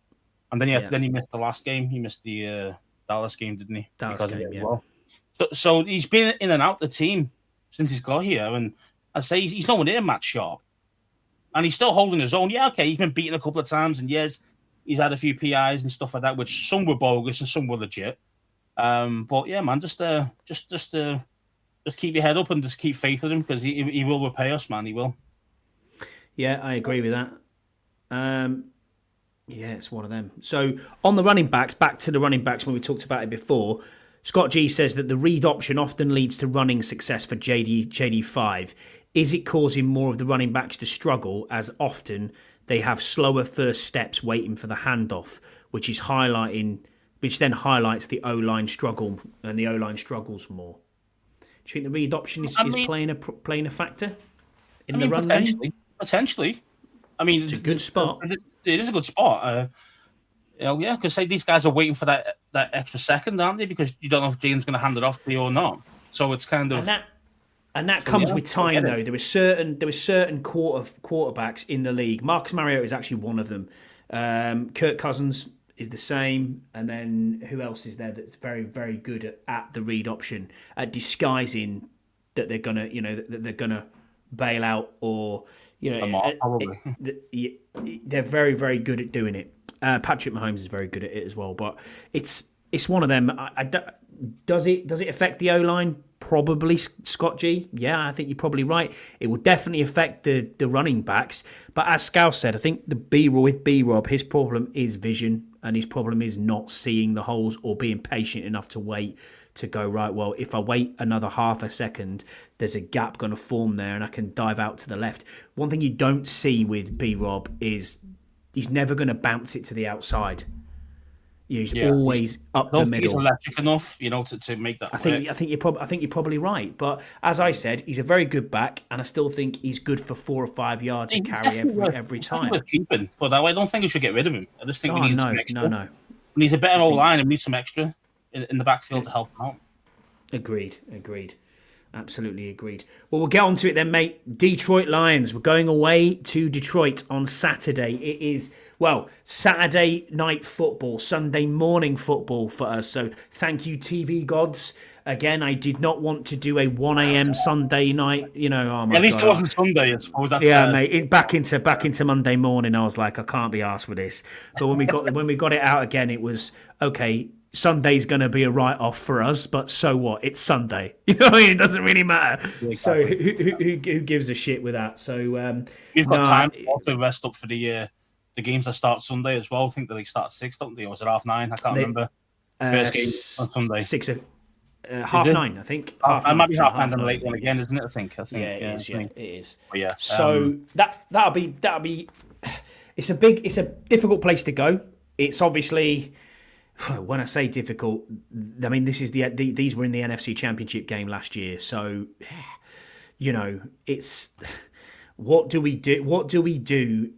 and then he missed the last game. He missed the Dallas game, didn't he? Dallas game, yeah. Well. So he's been in and out the team since he's got here, and I say he's nowhere near match sharp, and he's still holding his own. Yeah, okay, he's been beaten a couple of times, and yes, he's had a few PIs and stuff like that, which some were bogus and some were legit. But yeah, man, just keep your head up and just keep faith with him because he will repay us, man. He will. Yeah, I agree with that. Yeah, it's one of them. So on the running backs, back to the running backs when we talked about it before, Scott G says that the read option often leads to running success for JD5. Is it causing more of the running backs to struggle as often they have slower first steps waiting for the handoff, which then highlights the O-line struggle and the O-line struggles more? Do you think the read option is playing a factor in the run game? Potentially. I mean, It's a good spot. It is a good spot. Yeah, because say these guys are waiting for that extra second, aren't they? Because you don't know if Jane's going to hand it off to you or not. So it's kind of and that comes with time, though. There were certain quarterbacks in the league. Marcus Mariota is actually one of them. Kirk Cousins is the same, and then who else is there that's very, very good at the read option, at disguising that they're gonna, that they're gonna bail out, or probably. They're very, very good at doing it. Patrick Mahomes is very good at it as well, but it's one of them. Does it affect the O-line? Probably, Scott G. Yeah, I think you're probably right. It will definitely affect the running backs. But as Scouse said, I think with B-Rob, his problem is vision, and his problem is not seeing the holes or being patient enough to wait to go, right, well, if I wait another half a second, there's a gap going to form there and I can dive out to the left. One thing you don't see with B-Rob is he's never going to bounce it to the outside. He's always up the middle. He's electric enough, to make that. I think you're probably right. But as I said, he's a very good back, and I still think he's good for 4 or 5 yards to carry every time. Worth keeping, but I don't think we should get rid of him. I just think we need some extra. No. We need a better O-line, and we need some extra in the backfield to help him out. Agreed. Absolutely agreed. Well, we'll get on to it then, mate. Detroit Lions. We're going away to Detroit on Saturday. It is, Saturday night football, Sunday morning football for us. So thank you, TV gods. Again, I did not want to do a 1 a.m. Sunday night. Oh my At least God. It wasn't Sunday. I suppose. Mate. Back into Monday morning, I was like, I can't be arsed with this. But when we got it out again, it was okay. Sunday's going to be a write-off for us, but so what? It's Sunday. You know what I mean? It doesn't really matter. Yeah, exactly. So who gives a shit with that? So we've got time to rest up for the games that start Sunday as well. I think that they start at 6, don't they? Or was it 9:30? I can't remember. First game on Sunday. 6, 9:30, I think. It might be 9:30 and the late one again, isn't it? I think. Yeah, it is. But yeah. So that'll be. It's a difficult place to go. It's obviously. When I say difficult, I mean these were in the NFC Championship game last year. So, it's what do we do? What do we do?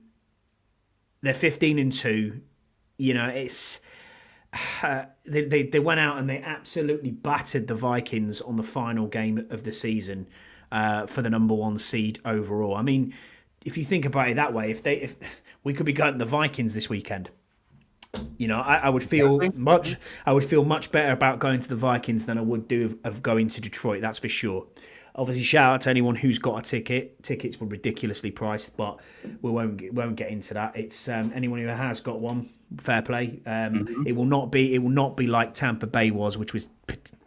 They're 15-2. It's they went out and they absolutely battered the Vikings on the final game of the season for the number 1 seed overall. I mean, if you think about it that way, if we could be going to the Vikings this weekend. I would feel much better about going to the Vikings than I would do of going to Detroit. That's for sure. Obviously, shout out to anyone who's got a ticket. Tickets were ridiculously priced, but we won't get into that. It's anyone who has got one, fair play. It will not be like Tampa Bay was, which was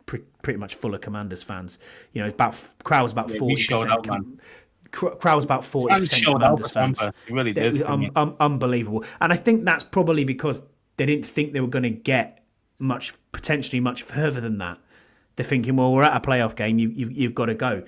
pretty much full of Commanders fans. Crowd was about 40%. Crowd was about 40% Commanders fans. It really did. Unbelievable. And I think that's probably because they didn't think they were going to get potentially much further than that. They're thinking, well, we're at a playoff game, you've got to go.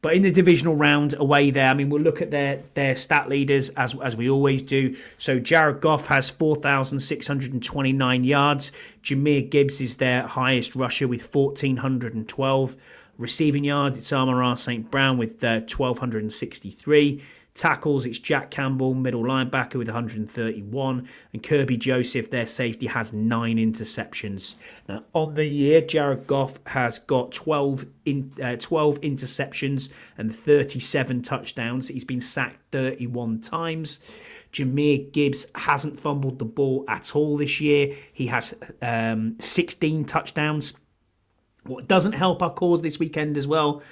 But in the divisional round away there, I mean, we'll look at their stat leaders as we always do. So Jared Goff has 4,629 yards. Jahmyr Gibbs is their highest rusher with 1,412. Receiving yards, it's Amon-Ra St. Brown with 1,263. Tackles, it's Jack Campbell, middle linebacker with 131. And Kirby Joseph, their safety, has 9 interceptions. Now, on the year, Jared Goff has got 12 interceptions and 37 touchdowns. He's been sacked 31 times. Jahmyr Gibbs hasn't fumbled the ball at all this year. He has 16 touchdowns. What doesn't help our cause this weekend as well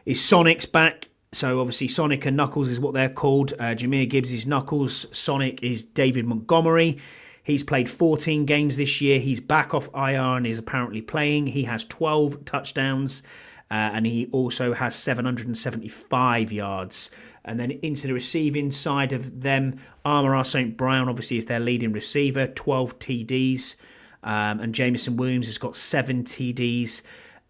is Sonic's back. So obviously Sonic and Knuckles is what they're called. Jahmyr Gibbs is Knuckles. Sonic is David Montgomery. He's played 14 games this year. He's back off IR and is apparently playing. He has 12 touchdowns and he also has 775 yards. And then into the receiving side of them, Amon-Ra St. Brown obviously is their leading receiver, 12 TDs. And Jameson Williams has got 7 TDs.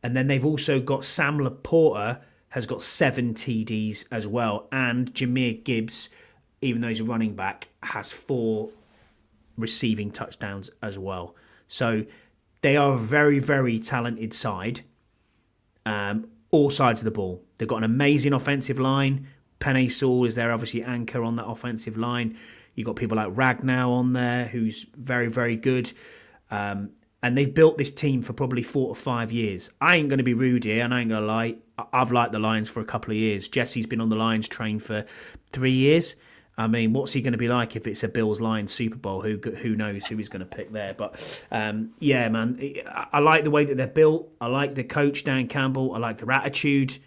And then they've also got Sam Laporta has got 7 TDs as well. And Jahmyr Gibbs, even though he's a running back, has 4 receiving touchdowns as well. So they are a very, very talented side. All sides of the ball. They've got an amazing offensive line. Penny Sewell is their obviously anchor on that offensive line. You've got people like Ragnow on there, who's very, very good. And they've built this team for probably 4 to 5 years. I ain't going to be rude here, and I ain't going to lie. I've liked the Lions for a couple of years. Jesse's been on the Lions train for 3 years. I mean, what's he going to be like if it's a Bills-Lions Super Bowl? Who knows who he's going to pick there? But, yeah, man, I like the way that they're built. I like the coach, Dan Campbell. I like their attitude.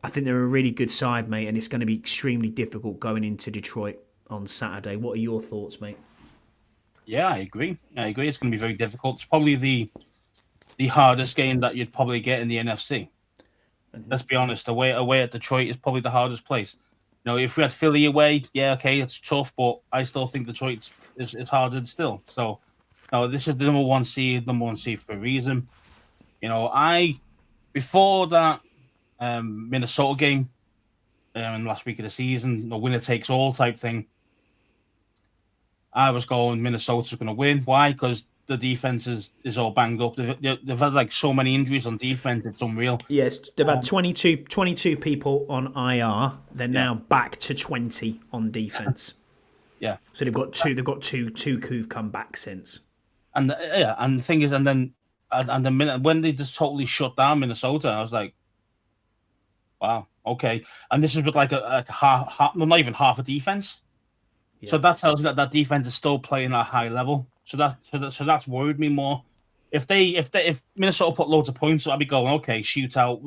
I think they're a really good side, mate, and it's going to be extremely difficult going into Detroit on Saturday. What are your thoughts, mate? Yeah, I agree. It's going to be very difficult. It's probably the hardest game that you'd probably get in the NFC. Let's be honest. Away at Detroit is probably the hardest place. You know, if we had Philly away, yeah, okay, it's tough, but I still think Detroit is harder still. So, no, this is the number one seed for a reason. You know, before that Minnesota game in the last week of the season, the winner takes all type thing, I was going Minnesota's going to win. Why? Because the defense is all banged up. They've had like so many injuries on defense. It's unreal. Yes, they've had 22 people on IR. They're now back to 20 on defense. Yeah. So they've got two who've come back since. And the thing is, and the minute when they just totally shut down Minnesota, I was like, wow, okay. And this is with like a half, not even half a defense. Yeah. So that tells you that defense is still playing at a high level. So that's worried me more. If Minnesota put loads of points, I'd be going, okay, shootout.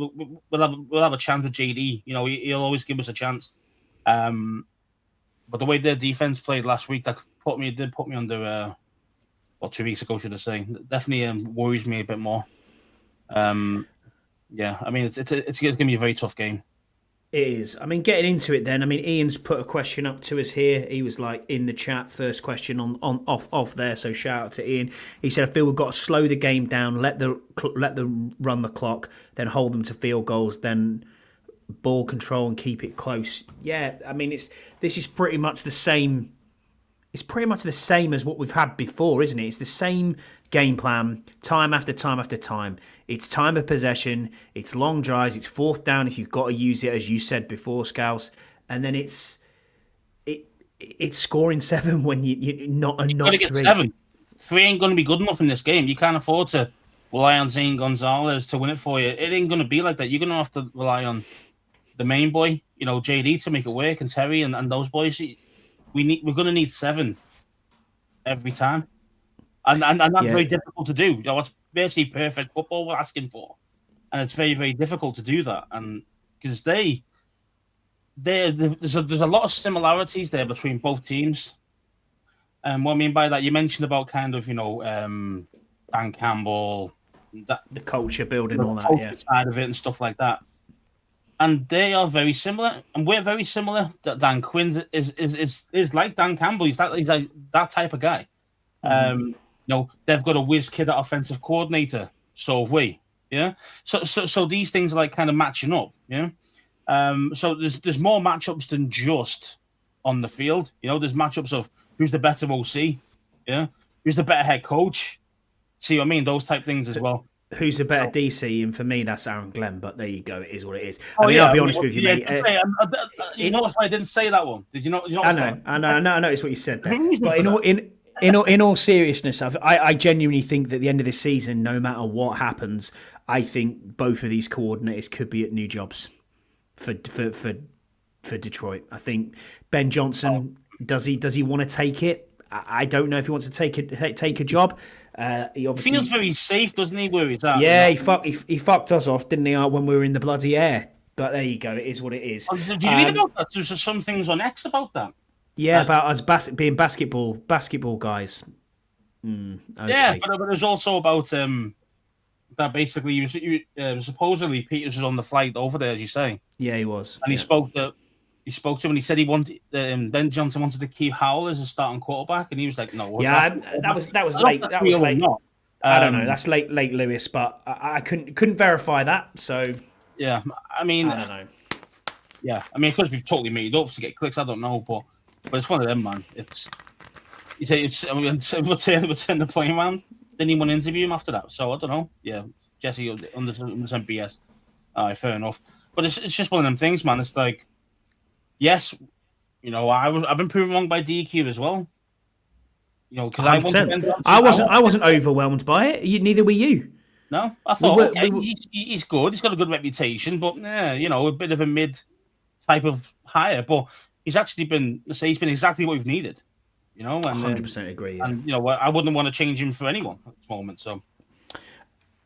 We'll have a chance with JD. You know, he'll always give us a chance. But the way their defense played last week, that did put me under. 2 weeks ago, should I say? Definitely worries me a bit more. Yeah, I mean, it's going to be a very tough game. It is. I mean, getting into it then, I mean, Ian's put a question up to us here. He was like in the chat, first question on off there, so shout out to Ian. He said, I feel we've got to slow the game down, let them run the clock, then hold them to field goals, then ball control and keep it close. Yeah, I mean, this is pretty much the same. It's pretty much the same as what we've had before, isn't it? It's the same game plan, time after time after time. It's time of possession, it's long drives, it's fourth down if you've got to use it, as you said before, Scouse. And then it's scoring 7 when you're not 3. Got to get 7. 3 ain't going to be good enough in this game. You can't afford to rely on Zane Gonzalez to win it for you. It ain't going to be like that. You're going to have to rely on the main boy, you know, JD, to make it work, and Terry and those boys. We're going to need 7 every time, and that's very difficult to do. You know, it's basically perfect football we're asking for, and it's very, very difficult to do that. And because there's a lot of similarities there between both teams. And what I mean by that, you mentioned about kind of, you know, Dan Campbell, the culture building, all that, yeah, side of it and stuff like that. And they are very similar, and we're very similar. That Dan Quinn is like Dan Campbell. He's like that type of guy. You know, they've got a whiz kid at offensive coordinator. So have we. Yeah. So these things are like kind of matching up. Yeah. So there's more matchups than just on the field. You know, there's matchups of who's the better OC. Yeah. Who's the better head coach. See what I mean? Those type things as well. Who's a better DC? And for me, that's Aaron Glenn. But there you go. It is what it is. I mean, I'll be honest with you, mate. You notice why I didn't say that one? Did you know? I know. I noticed what you said there. But in all seriousness, I genuinely think that at the end of this season, no matter what happens, I think both of these coordinators could be at new jobs for Detroit. I think Ben Johnson, does he want to take it? I don't know if he wants to take a job. He obviously feels very safe, doesn't he? Where he's at? Yeah, he fucked us off, didn't he? When we were in the bloody air. But there you go. It is what it is. Did you read about that? There's some things on X about that. Yeah, about us being basketball guys. Okay. Yeah, but there's also about that basically supposedly Peters was on the flight over there, as you say. Yeah, he was. And he spoke to him, and he said he wanted Ben Johnson wanted to keep Howell as a starting quarterback, and he was like, "No." Yeah, that was late. That was late. I don't know. That's late Lewis, but I couldn't verify that. So yeah, I mean, I don't know. Yeah, I mean, it could be totally made up to get clicks. I don't know, but it's one of them, man. You say return the playing round. Didn't even want to interview him after that. So I don't know. Yeah, Jesse understand BS. All right, fair enough. But it's just one of them things, man. It's like yes, I've been proven wrong by DQ as well. Because I want to 100%. bend on. I wasn't overwhelmed by it. Neither were you. No, I We thought, were, okay, we were he's good. He's got a good reputation, but a bit of a mid type of hire. But he's actually been, he's been exactly what we've needed. And 100% agree. Yeah. and I wouldn't want to change him for anyone at this moment. So,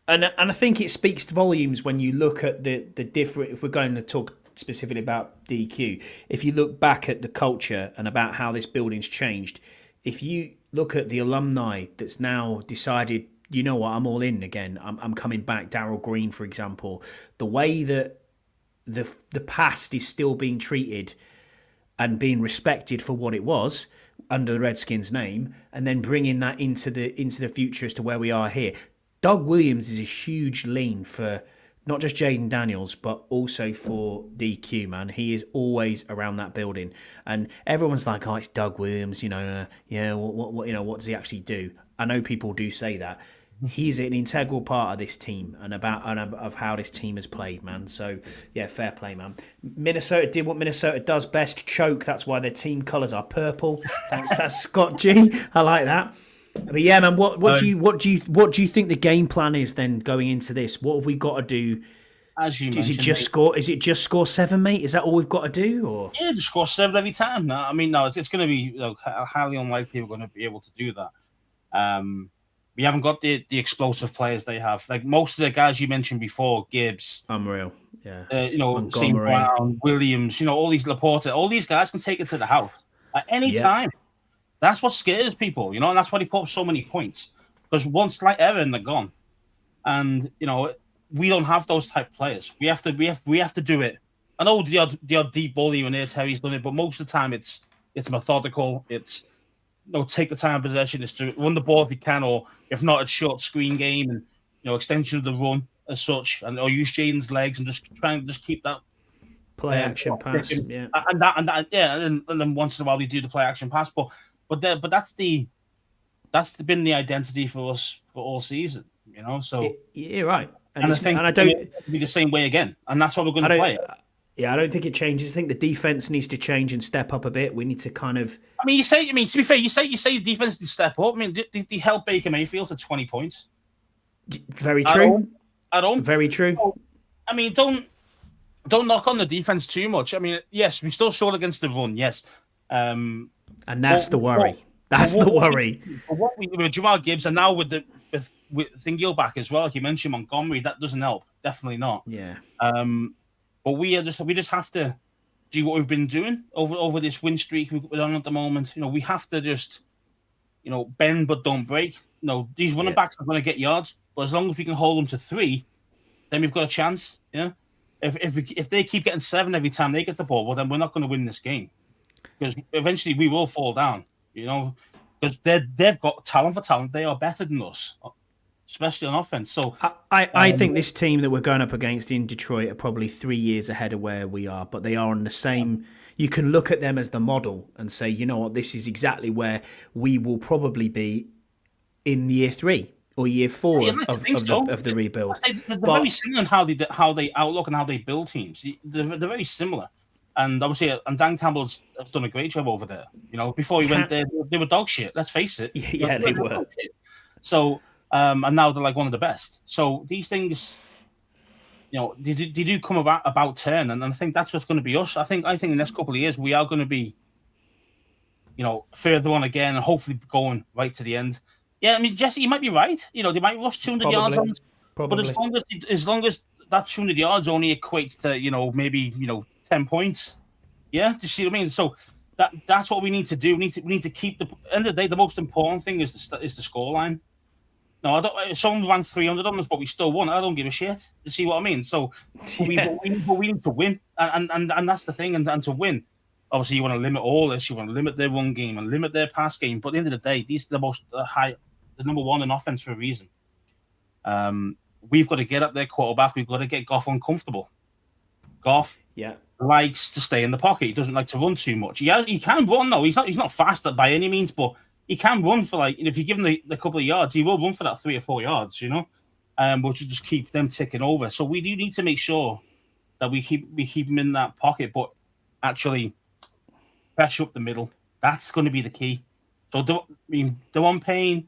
and I think it speaks volumes when you look at the different. If we're going to talk specifically about DQ, if you look back at the culture and about how this building's changed, if you look at the alumni that's now decided, you know what, I'm all in again. I'm coming back. Darryl Green, for example, the way that the past is still being treated and being respected for what it was under the Redskins name, and then bringing that into the future as to where we are here. Doug Williams is a huge lean for not just Jaden Daniels, but also for DQ, man. He is always around that building. And everyone's like, oh, it's Doug Williams, what does he actually do? I know people do say that. He's an integral part of this team and of how this team has played, man. So, yeah, fair play, man. Minnesota did what Minnesota does best, choke. That's why their team colours are purple. That's Scott G. I like that. But yeah, man, what do you think the game plan is then going into this? What have we got to do? As you Is mentioned, it just score? Is it just score 7, mate? Is that all we've got to do? Or yeah, just score 7 every time. No, I mean, no, it's going to be highly unlikely we're going to be able to do that. We haven't got the explosive players they have. Like most of the guys you mentioned before, Gibbs, unreal, yeah. St. Brown, Williams, all these Laporta, all these guys can take it to the house at any time. That's what scares people, and that's why they put up so many points. Because one slight error and they're gone. And we don't have those type of players. We have to do it. I know the odd deep ball here and there, Terry's done it, but most of the time it's methodical. It's take the time of possession, is to run the ball if you can, or if not, it's short screen game and extension of the run as such, or use Jaden's legs and just try and just keep that play action pass, yeah, and then once in a while we do the play action pass, but that's been the identity for us for all season, So you're right, and I think I don't be the same way again, and that's what we're going to play. Yeah, I don't think it changes. I think the defense needs to change and step up a bit. We need to kind of. To be fair, you say the defense needs to step up. I mean, they held Baker Mayfield to 20 points. Very true. At home. Very true. I mean, don't knock on the defense too much. I mean, yes, we still short against the run. Yes, and that's the worry. That's the worry. With Jamal Gibbs and now with Thingil back as well, like you mentioned, Montgomery, that doesn't help. Definitely not. Yeah. But we just have to do what we've been doing over this win streak we're on at the moment. We have to just, bend but don't break. These running backs are going to get yards, but as long as we can hold them to 3, then we've got a chance. Yeah. If they keep getting 7 every time they get the ball, well, then we're not going to win this game because eventually we will fall down. Because they've got talent for talent. They are better than us, especially on offense. So I think this team that we're going up against in Detroit are probably 3 years ahead of where we are, but they are on the same. You can look at them as the model and say, you know what, this is exactly where we will probably be in year 3 or year 4 of the rebuild. They're very similar in how they outlook and how they build teams. They're very similar. And obviously, Dan Campbell's done a great job over there. Before he went there, they were dog shit. Let's face it. Yeah, they were. So, and now they're like one of the best. So these things, they do come about turn, and I think that's what's going to be us. I think in the next couple of years we are going to be, further on again, and hopefully going right to the end. Yeah, I mean, Jesse, you might be right. They might rush 200 yards on, but as long as that 200 yards only equates to maybe 10 points. Yeah, do you see what I mean? So that's what we need to do. We need to keep the end of the day. The most important thing is the scoreline. No, I don't. If someone ran 300 on us, but we still won, I don't give a shit. You see what I mean? So we need to win, and that's the thing. And to win, obviously, you want to limit all this. You want to limit their run game and limit their pass game. But at the end of the day, these are the number 1 in offense for a reason. We've got to get up their quarterback. We've got to get Goff uncomfortable. Goff, likes to stay in the pocket. He doesn't like to run too much. He can run though. He's not fast by any means, but he can run for if you give him the couple of yards, he will run for that 3 or 4 yards. Which will just keep them ticking over. So we do need to make sure that we keep him in that pocket. But actually pressure up the middle. That's going to be the key. So, Dewan Payne,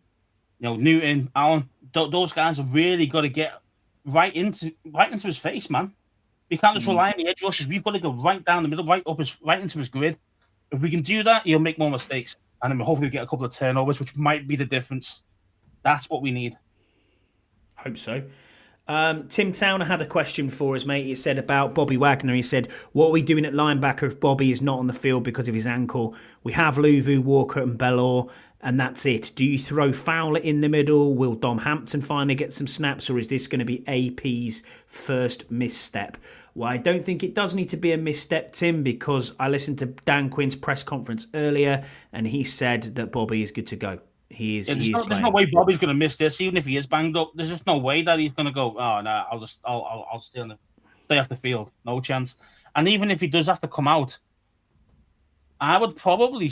Newton, Allen, those guys have really got to get right into his face, man. We can't just rely on the edge rushes. We've got to go right down the middle, right into his grid. If we can do that, he'll make more mistakes, and then hopefully we get a couple of turnovers, which might be the difference. That's what we need. Hope so. Tim Towner had a question for us, mate. He said about Bobby Wagner. He said, what are we doing at linebacker if Bobby is not on the field because of his ankle? We have Luvu, Walker and Bellor, and that's it. Do you throw Fowler in the middle? Will Dom Hampton finally get some snaps, or is this going to be AP's first misstep? Well, I don't think it does need to be a misstep, Tim, because I listened to Dan Quinn's press conference earlier, and he said that Bobby is good to go. There's no way Bobby's going to miss this, even if he is banged up. There's just no way that he's going to go. Oh no, I'll stay off the field. No chance. And even if he does have to come out, I'd probably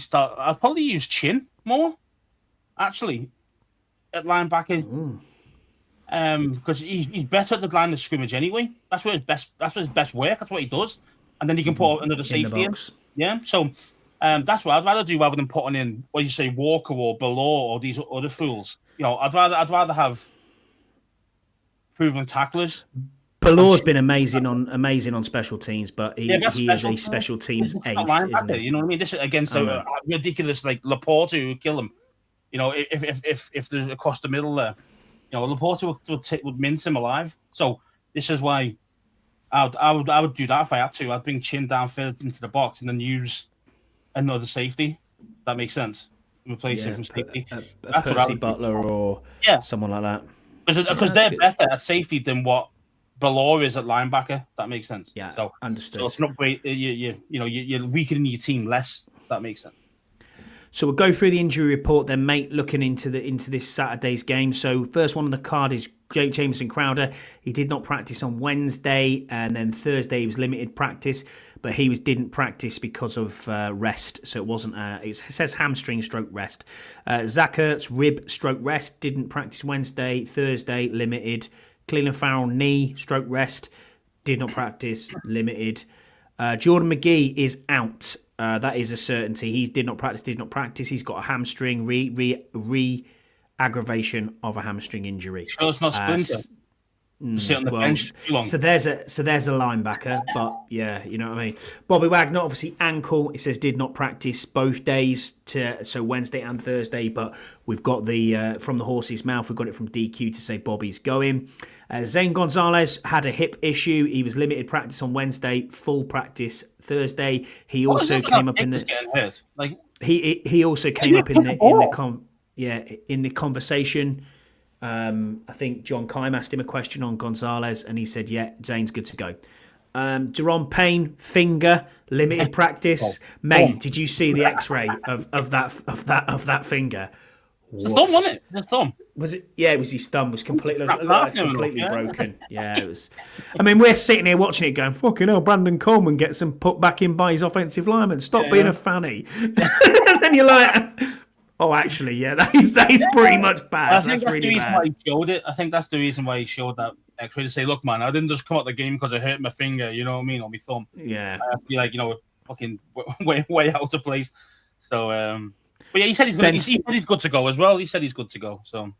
use Chin more, actually, at linebacker. Because he's better at the line of scrimmage anyway. That's where his best work. That's what he does, and then he can put another safety in. Yeah, so. That's what I'd rather do rather than putting in what you say Walker or Bellor or these other fools. I'd rather have proven tacklers. Bellor's been amazing on special teams, but he is a special teams ace, isn't he? You know what I mean? This is against a ridiculous like Laporte who would kill him. If there's across the middle there, Laporte would mince him alive. So this is why I would do that if I had to. I'd bring Chin down further into the box and then use another safety. That makes sense. Replace him from safety. A Percy Butler or someone like that. Because they're better at safety than what Bellor is at linebacker. That makes sense. Yeah, so understood. So it's not great. You're weakening your team less. That makes sense. So we'll go through the injury report then, mate, looking into this Saturday's game. So first one on the card is Jameson Crowder. He did not practice on Wednesday, and then Thursday he was limited practice, but he didn't practice because of rest. So it wasn't. It says hamstring stroke rest. Zach Ertz rib stroke rest, didn't practice Wednesday. Thursday limited. Cleveland Farrell knee stroke rest, did not practice, limited. Jordan McGee is out. That is a certainty. He did not practice. He's got a hamstring re-aggravation of a hamstring injury. Sure, it's not Splinter. Sit on the bench too long. So there's a linebacker, but yeah, you know what I mean. Bobby Wagner, obviously ankle. It says did not practice both days, so Wednesday and Thursday. But we've got the from the horse's mouth. We've got it from DQ to say Bobby's going. Zane Gonzalez had a hip issue. He was limited practice on Wednesday, full practice Thursday. He also came up in the he also came up in the conversation. I think John Kime asked him a question on Gonzalez, and he said, "Yeah, Zane's good to go." Deron Payne finger limited practice. Mate, did you see the X-ray of that finger? It's the thumb, wasn't it? The thumb. Was it? Yeah, it was his thumb was completely broken. Yeah, it was. I mean, we're sitting here watching it, going, "Fucking hell!" Brandon Coleman gets him put back in by his offensive lineman. Stop being a fanny. And then you're like, "Oh, actually, yeah, that is pretty much bad." I think that's the reason why he showed it. I think that's the reason why he showed that X-ray to say, "Look, man, I didn't just come out the game because I hurt my finger. You know what I mean, or my thumb. Yeah, I have to be like, fucking way out of place." So. But yeah, he said he's good to go as well. He said he's good to go. So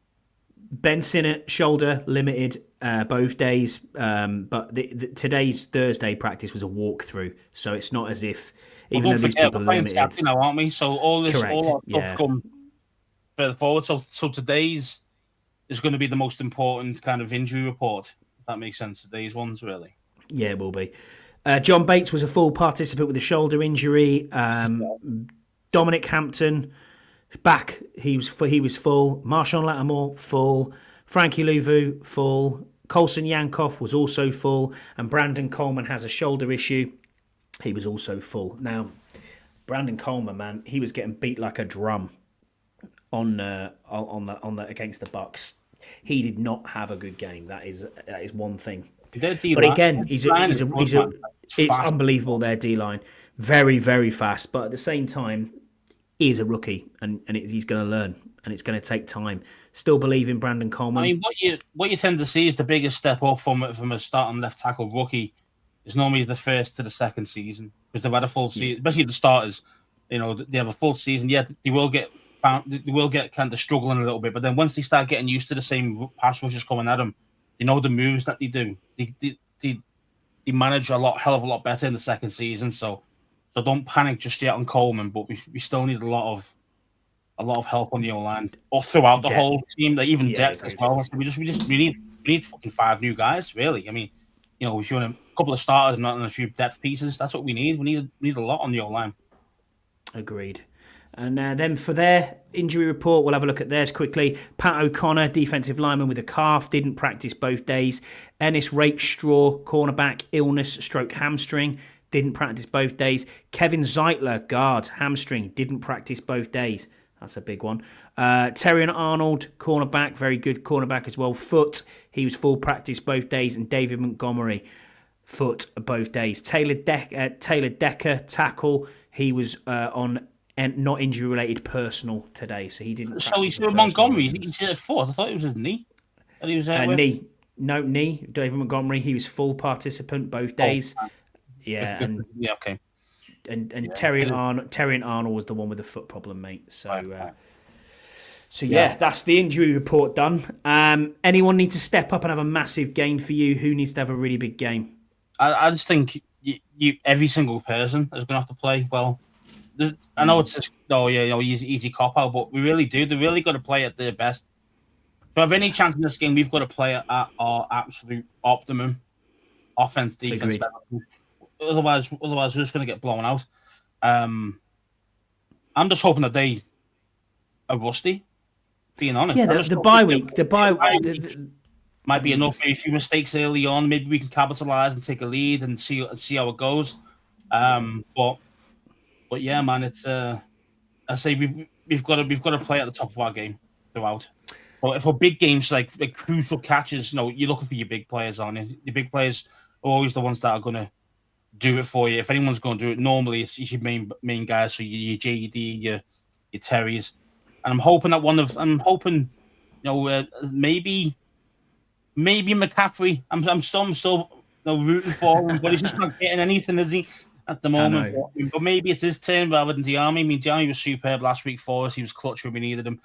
Ben Sinnott shoulder limited both days, but today's Thursday practice was a walkthrough, so it's not as if even though these people are limited. Now, aren't we? So all our stuff's come further forward. So today's is going to be the most important kind of injury report. If that makes sense. Today's ones really. Yeah, it will be. John Bates was a full participant with a shoulder injury. Dominic Hampton back. He was full. Marshawn Lattimore full. Frankie Louvu full. Colson Yankoff was also full, and Brandon Coleman has a shoulder issue. He was also full. Now, Brandon Coleman, man, he was getting beat like a drum on the against the Bucs. He did not have a good game. That is one thing. But again, it's unbelievable, their D-line. Very, very fast. But at the same time, he is a rookie, and he's going to learn, and it's going to take time. Still believe in Brandon Coleman. I mean, what you tend to see is the biggest step up from a starting left tackle rookie is normally the first to the second season. because they've had a full season, especially the starters. They have a full season. Yeah, they will get kind of struggling a little bit, but then once they start getting used to the same pass rushes coming at them, they know the moves that they do. They manage hell of a lot better in the second season. So don't panic just yet on Coleman, but we still need a lot of help on the O-line or throughout the whole team, like even depth as well. So we need fucking 5 new guys, really. I mean, if you want a couple of starters and a few depth pieces, that's what we need. We need a lot on the O-line. Agreed. And then for their injury report, we'll have a look at theirs quickly. Pat O'Connor, defensive lineman with a calf, didn't practice both days. Ennis Rakestraw, cornerback, illness, stroke hamstring, didn't practice both days. Kevin Zeitler, guard, hamstring, didn't practice both days. That's a big one. Terrion Arnold, cornerback, very good cornerback as well. Foot, he was full practice both days. And David Montgomery, foot both days. Taylor Decker, tackle, he was on not injury-related personal today, so he didn't. So he's Montgomery, he's at foot. I thought it was his knee. And he was knee. No, knee. David Montgomery, he was full participant both days. Okay. And Terrion Arnold was the one with the foot problem, mate. So, that's the injury report done. Anyone need to step up and have a massive game for you? Who needs to have a really big game? I just think every single person is going to have to play well. I know it's just easy cop out, but we really do. They really got to play at their best. To have any chance in this game, we've got to play at our absolute optimum, offense, defense. Otherwise, we're just going to get blown out. I'm just hoping that they are rusty. Being honest, the bye week, might be enough. Maybe a few mistakes early on. Maybe we can capitalize and take a lead and see how it goes. But yeah, man, it's I say we've got to play at the top of our game throughout. But for big games like crucial catches, you're looking for your big players on it. Your big players are always the ones that are going to do it for you. If anyone's going to do it, normally it's your main guys, so your JD, your Terrys. And I'm hoping maybe McCaffrey. I'm still rooting for him, but he's just not getting anything, is he? At the moment, but maybe it's his turn rather than Diami. I mean, Diami was superb last week for us. He was clutch when we needed him.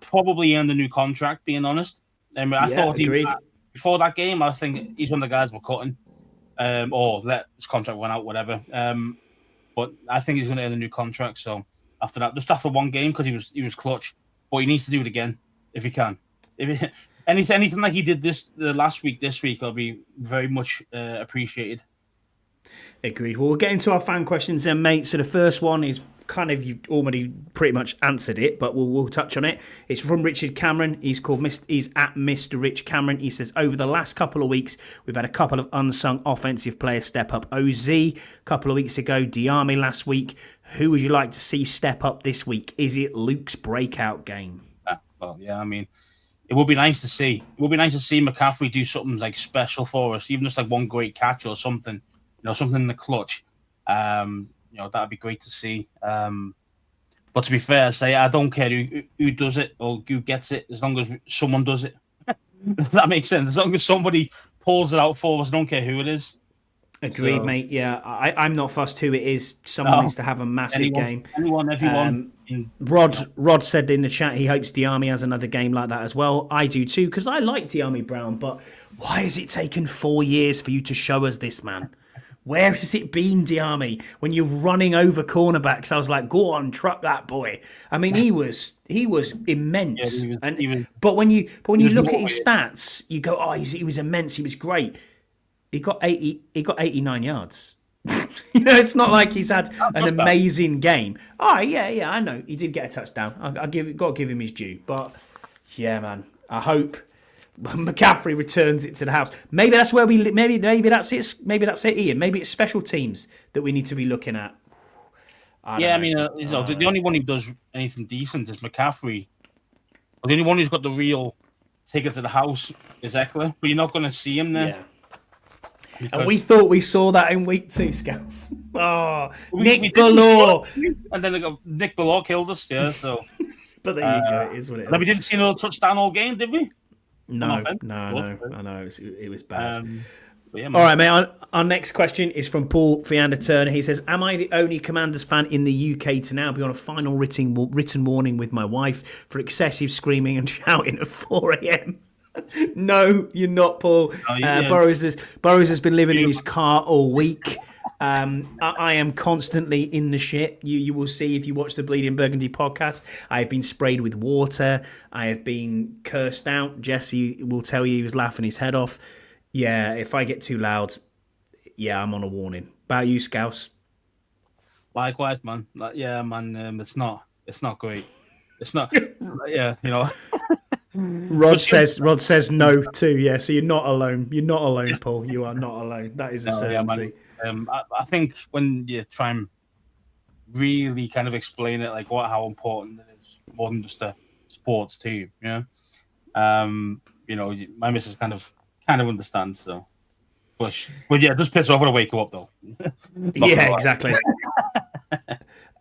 Probably earned a new contract, being honest. I thought before that game, I think he's one of the guys we're cutting, or let his contract run out, whatever. But I think he's going to earn a new contract. So just after one game, because he was clutch, but he needs to do it again if he can. If anything like he did last week, this week, will be very much appreciated. Agreed. Well, we'll get into our fan questions then, mate. So the first one is you've already pretty much answered it, but we'll touch on it. It's from Richard Cameron. He's at Mr. Rich Cameron. He says, over the last couple of weeks, we've had a couple of unsung offensive players step up. OZ a couple of weeks ago, Diami last week. Who would you like to see step up this week? Is it Luke's breakout game? Well, yeah, I mean, it would be nice to see. It would be nice to see McCaffrey do something like special for us, even just like one great catch or something. Something in the clutch. That'd be great to see. But to be fair, I say I don't care who does it or who gets it, as long as someone does it. If that makes sense. As long as somebody pulls it out for us, I don't care who it is. Agreed, mate. Yeah, I'm not fussed who it is. Someone needs to have a massive game. Everyone. Rod said in the chat he hopes Diami has another game like that as well. I do too, because I like Diami Brown, but why has it taken 4 years for you to show us this, man? Where has it been, Diami? When you're running over cornerbacks, I was like, "Go on, truck that boy." I mean, he was immense. But when you look at his stats, you go, "Oh, he was immense. He was great." He got 89 yards. It's not like he's had an amazing game. Oh, yeah, I know he did get a touchdown. Got to give him his due. But yeah, man, I hope McCaffrey returns it to the house. Maybe that's where maybe that's it. Maybe that's it, Ian. Maybe it's special teams that we need to be looking at. The only one who does anything decent is McCaffrey. The only one who's got the real take it to the house is Eckler, but you're not going to see him there. Yeah. And we thought we saw that in week 2, Scouts. Oh, Nick Ballore. And then Nick Ballore killed us, yeah. So, but there you go. It is what it is. We didn't see another touchdown all game, did we? No. I know. It was bad. But yeah, All right, mate. Our next question is from Paul Fiander Turner. He says, "Am I the only Commanders fan in the UK to now be on a final written warning with my wife for excessive screaming and shouting at 4 a.m.?" No, you're not, Paul. Burrows has been living in his car all week. I am constantly in the shit. You will see if you watch the Bleeding Burgundy podcast. I have been sprayed with water. I have been cursed out. Jesse will tell you he was laughing his head off. Yeah, if I get too loud, yeah, I'm on a warning. About you, Scouse? Likewise, man. It's not great. It's not. Yeah, you know. Rod says no too. Yeah, so you're not alone. You're not alone, Paul. You are not alone. That is a certainty. I think when you try and really kind of explain it, like how important it is, more than just a sports team, you know, my missus kind of understands. So, but yeah, it does piss her off when I wake her up, though. Yeah, exactly.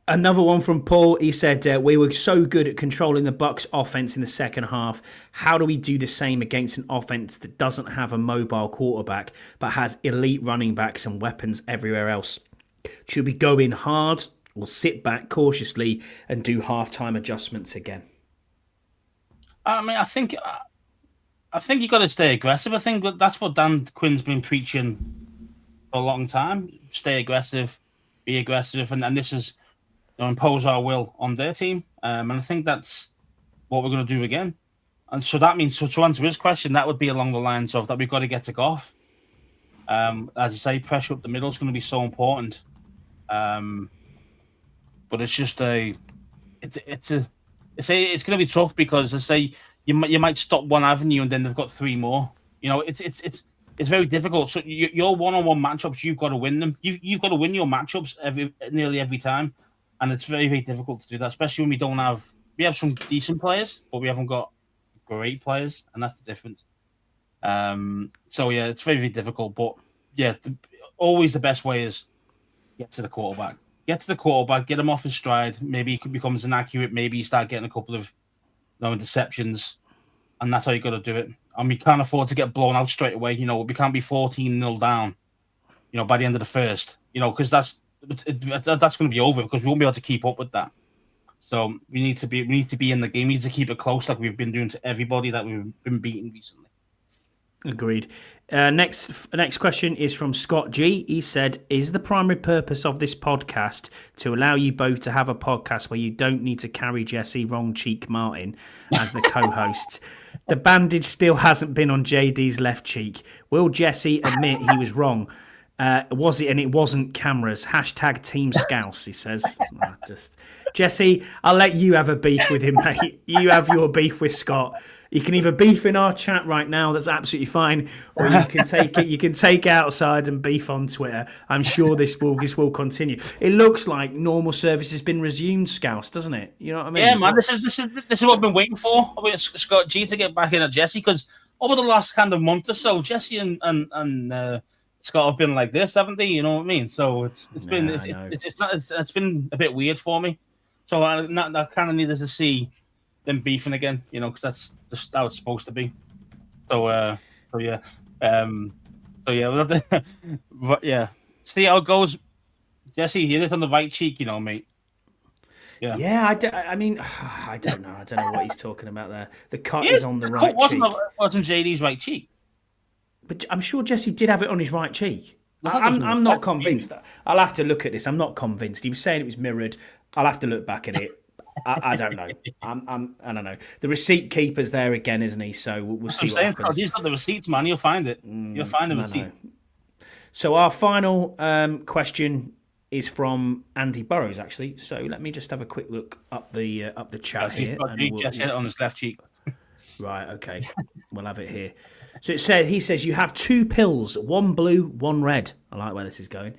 Another one from Paul. He said, "We were so good at controlling the Bucs offense in the second half. How do we do the same against an offense that doesn't have a mobile quarterback but has elite running backs and weapons everywhere else? Should we go in hard or sit back cautiously and do halftime adjustments again?" I mean, I think you got to stay aggressive. I think that's what Dan Quinn's been preaching for a long time. Stay aggressive, be aggressive, and this is, you know, impose our will on their team. And I think that's what we're going to do again. And so that means, so to answer his question, that would be along the lines of that we've got to get to Goff. As I say, pressure up the middle is going to be so important. But it's just it's going to be tough because I say you might stop one avenue and then they've got three more. You know, it's very difficult. So your one-on-one matchups, you've got to win them. You've got to win your matchups nearly every time, and it's very, very difficult to do that, especially when we have some decent players, but we haven't got great players, and that's the difference. So yeah, it's very, very difficult. But yeah, always the best way is get to the quarterback. Get to the quarterback, get him off his stride. Maybe he becomes inaccurate. Maybe you start getting a couple of interceptions, and that's how you got to do it. And we can't afford to get blown out straight away. You know, we can't be 14-0 down, you know, by the end of the first. You know, because that's going to be over because we won't be able to keep up with that. So we need to be in the game. We need to keep it close, like we've been doing to everybody that we've been beating recently. Agreed. Next question is from Scott G. He said, "Is the primary purpose of this podcast to allow you both to have a podcast where you don't need to carry Jesse Wrong Cheek Martin as the co-host? The bandage still hasn't been on JD's left cheek. Will Jesse admit he was wrong? Was it? And it wasn't cameras. Hashtag Team Scouse," he says. Jesse, I'll let you have a beef with him, mate. You have your beef with Scott. You can either beef in our chat right now, that's absolutely fine, or you can take it. You can take it outside and beef on Twitter. I'm sure this will continue. It looks like normal service has been resumed, Scouse, doesn't it? You know what I mean? Yeah, man. This is what I've been waiting for. I mean, Scott G to get back in at Jesse, because over the last kind of month or so, Jesse and Scott have been like this, haven't they? You know what I mean? So it's been a bit weird for me. So I kind of needed to see them beefing again, you know, because that's just how it's supposed to be. So yeah. Yeah. See how it goes, Jesse. You hit it on the right cheek, you know, mate. Yeah. Yeah, I mean, I don't know. I don't know what he's talking about there. The cut is on the right cheek. Wasn't JD's right cheek? But I'm sure Jesse did have it on his right cheek. I'm not convinced. I'll have to look at this. I'm not convinced. He was saying it was mirrored. I'll have to look back at it. I don't know. I don't know. The receipt keeper's there again, isn't he? So we'll see what happens. He's got the receipts, man. You'll find it. You'll find the receipt. So our final question is from Andy Burrows, actually. So let me just have a quick look up the chat here. Jesse had it on his left cheek. Right. Okay. We'll have it here. So he says you have two pills, one blue, one red. I like where this is going.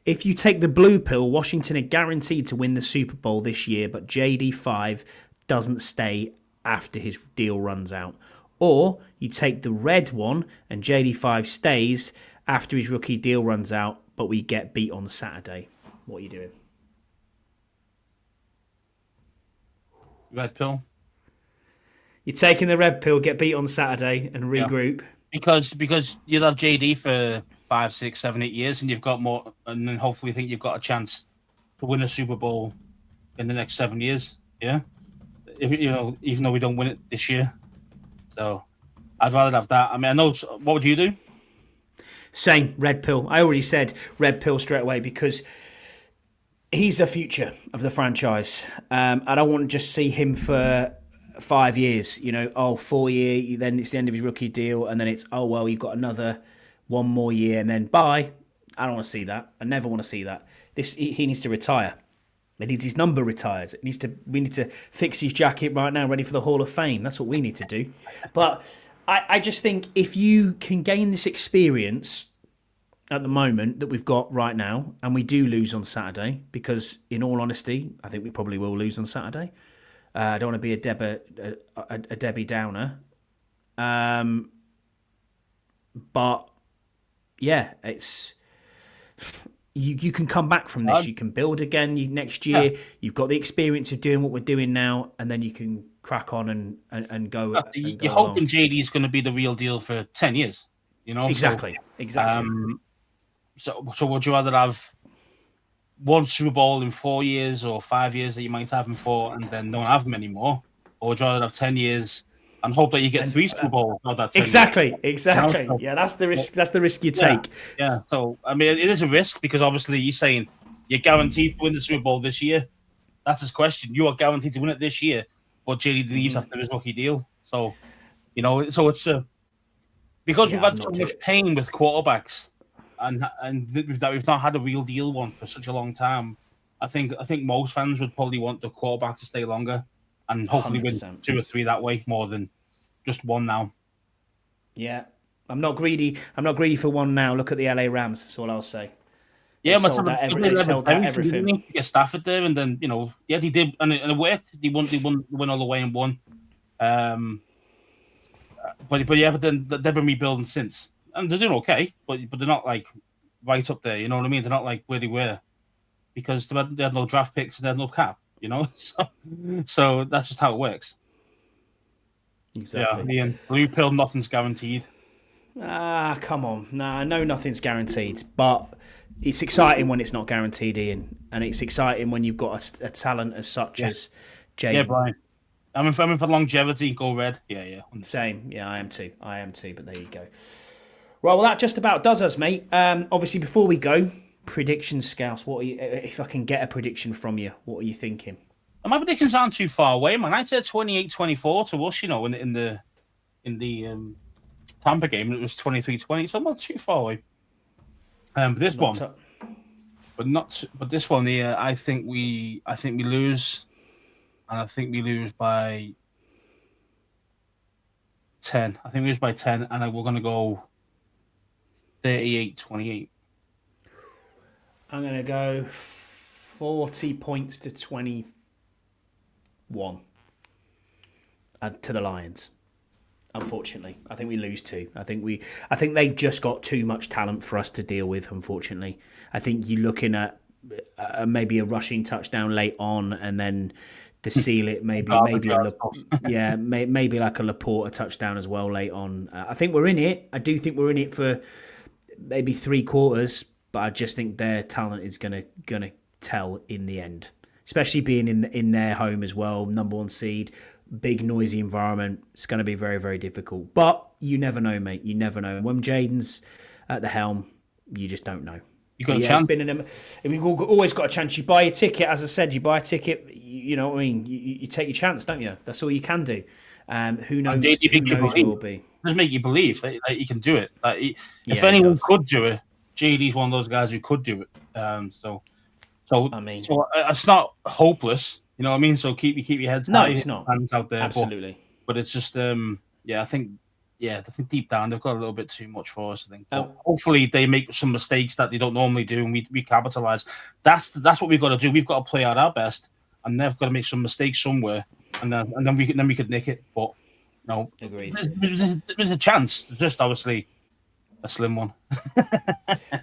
If you take the blue pill, Washington are guaranteed to win the Super Bowl this year, but JD5 doesn't stay after his deal runs out. Or you take the red one and JD5 stays after his rookie deal runs out, but we get beat on Saturday. What are you doing? Red pill. You're taking the red pill, get beat on Saturday and regroup. Yeah. because you'll have JD for 5, 6, 7, 8 years, and you've got more, and then hopefully think you've got a chance to win a Super Bowl in the next 7 years. Yeah, even though we don't win it this year, so I'd rather have that. I mean, I know. What would you do? Same, red pill. I already said red pill straight away because he's the future of the franchise. I don't want to just see him for 5 years. 4 year, then it's the end of his rookie deal, and then it's you've got another 1 more year, and then bye. I don't want to see that. I never want to see that. He needs to retire. He needs his number retired. We need to fix his jacket right now, ready for the Hall of Fame. That's what we need to do. But I just think if you can gain this experience at the moment that we've got right now, and we do lose on Saturday, because in all honesty, I think we probably will lose on Saturday. I don't want to be a Debbie Downer. But yeah, it's you can come back from this. You can build again next year. Yeah. You've got the experience of doing what we're doing now, and then you can crack on and go. You're hoping JD is going to be the real deal for 10 years. Exactly. So would you rather have one Super Bowl in 4 years or 5 years that you might have him for, and then don't have him anymore, or would you rather have 10 years and hope that you get 3 Super Bowls? Exactly. Yeah, that's the risk. That's the risk you take. Yeah. So I mean, it is a risk because obviously you're saying you're guaranteed to win the Super Bowl this year. That's his question. You are guaranteed to win it this year, but JD leaves after his rookie deal. So so it's because we've had so much pain with quarterbacks. And that we've not had a real deal one for such a long time. I think most fans would probably want the quarterback to stay longer and hopefully 100%. Win 2 or 3 that way more than just one now. Yeah, I'm not greedy. I'm not greedy for one now. Look at the LA Rams. That's all I'll say. Yeah, they sold out everything. To get Stafford there, and then they did, and it worked. They went all the way and won. But then they've been rebuilding since. And they're doing okay, but they're not like right up there. You know what I mean? They're not like where they were because they had no draft picks and they had no cap. So that's just how it works. Exactly. Yeah, Ian, blue pill, nothing's guaranteed. Come on. Nah, I know nothing's guaranteed, but it's exciting when it's not guaranteed, Ian, and it's exciting when you've got a talent as such as Jay. Yeah, Brian. I'm in for longevity. Go red. Yeah. Same. Yeah, I am too. But there you go. Well, that just about does us, mate. Obviously, before we go, predictions, Scouse. If I can get a prediction from you, what are you thinking? My predictions aren't too far away, man. I said 28-24 to us, in the Tampa game. It was 23-20, so I'm not too far away. But this one here, I think we lose, and I think we lose by 10. I think we lose by 10, and we're going to go 38-28. I'm going to go 40 points to 21 to the Lions. Unfortunately, I think we lose 2. I think they've just got too much talent for us to deal with. Unfortunately, I think you're looking at maybe a rushing touchdown late on, and then to seal it, maybe like a Laporta touchdown as well late on. I think we're in it. I do think we're in it for maybe 3 quarters, but I just think their talent is gonna tell in the end, especially being in their home as well, number 1 seed, big noisy environment. It's going to be very, very difficult. But you never know, mate. You never know. When Jaden's at the helm, you just don't know. You got a chance. We've always got a chance. You buy a ticket, as I said. You buy a ticket. You know what I mean. You take your chance, don't you? That's all you can do. Who knows? Who knows what will be. Just make you believe that you can do it. If anyone could do it, JD's one of those guys who could do it. So it's not hopeless. You know what I mean? So keep your heads high. No, it's not. Out there, absolutely. But it's just I think deep down they've got a little bit too much for us. I think. Hopefully they make some mistakes that they don't normally do, and we capitalize. That's what we've got to do. We've got to play out our best, and they've got to make some mistakes somewhere, and then we could nick it. But agreed. There's a chance. Just obviously, a slim one.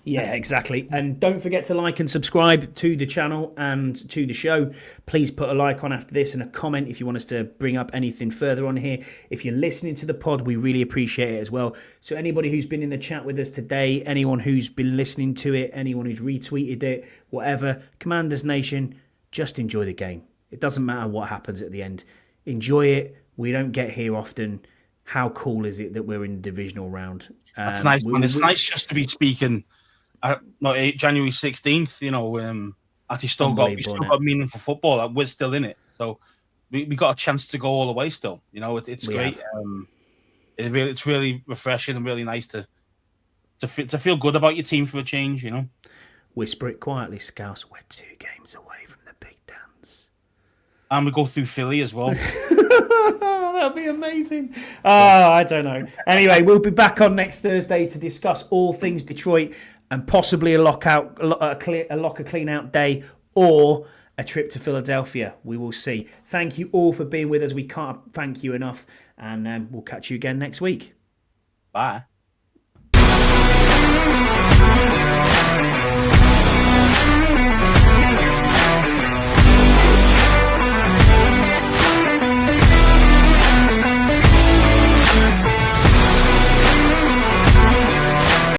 Yeah, exactly. And don't forget to like and subscribe to the channel and to the show. Please put a like on after this and a comment if you want us to bring up anything further on here. If you're listening to the pod, we really appreciate it as well. So anybody who's been in the chat with us today, anyone who's been listening to it, anyone who's retweeted it, whatever, Commanders Nation, just enjoy the game. It doesn't matter what happens at the end. Enjoy it. We don't get here often. How cool is it that we're in the divisional round? That's nice, man. It's nice just to be speaking. January 16th, actually still got meaningful football. Like, we're still in it, so we got a chance to go all the way. Still, it's great. It's really refreshing and really nice to feel good about your team for a change. Whisper it quietly, Scouse. We're 2 games away from the big dance, and we go through Philly as well. That'll be amazing. I don't know. Anyway, we'll be back on next Thursday to discuss all things Detroit and possibly a locker clean out day or a trip to Philadelphia. We will see. Thank you all for being with us. We can't thank you enough, and we'll catch you again next week. Bye.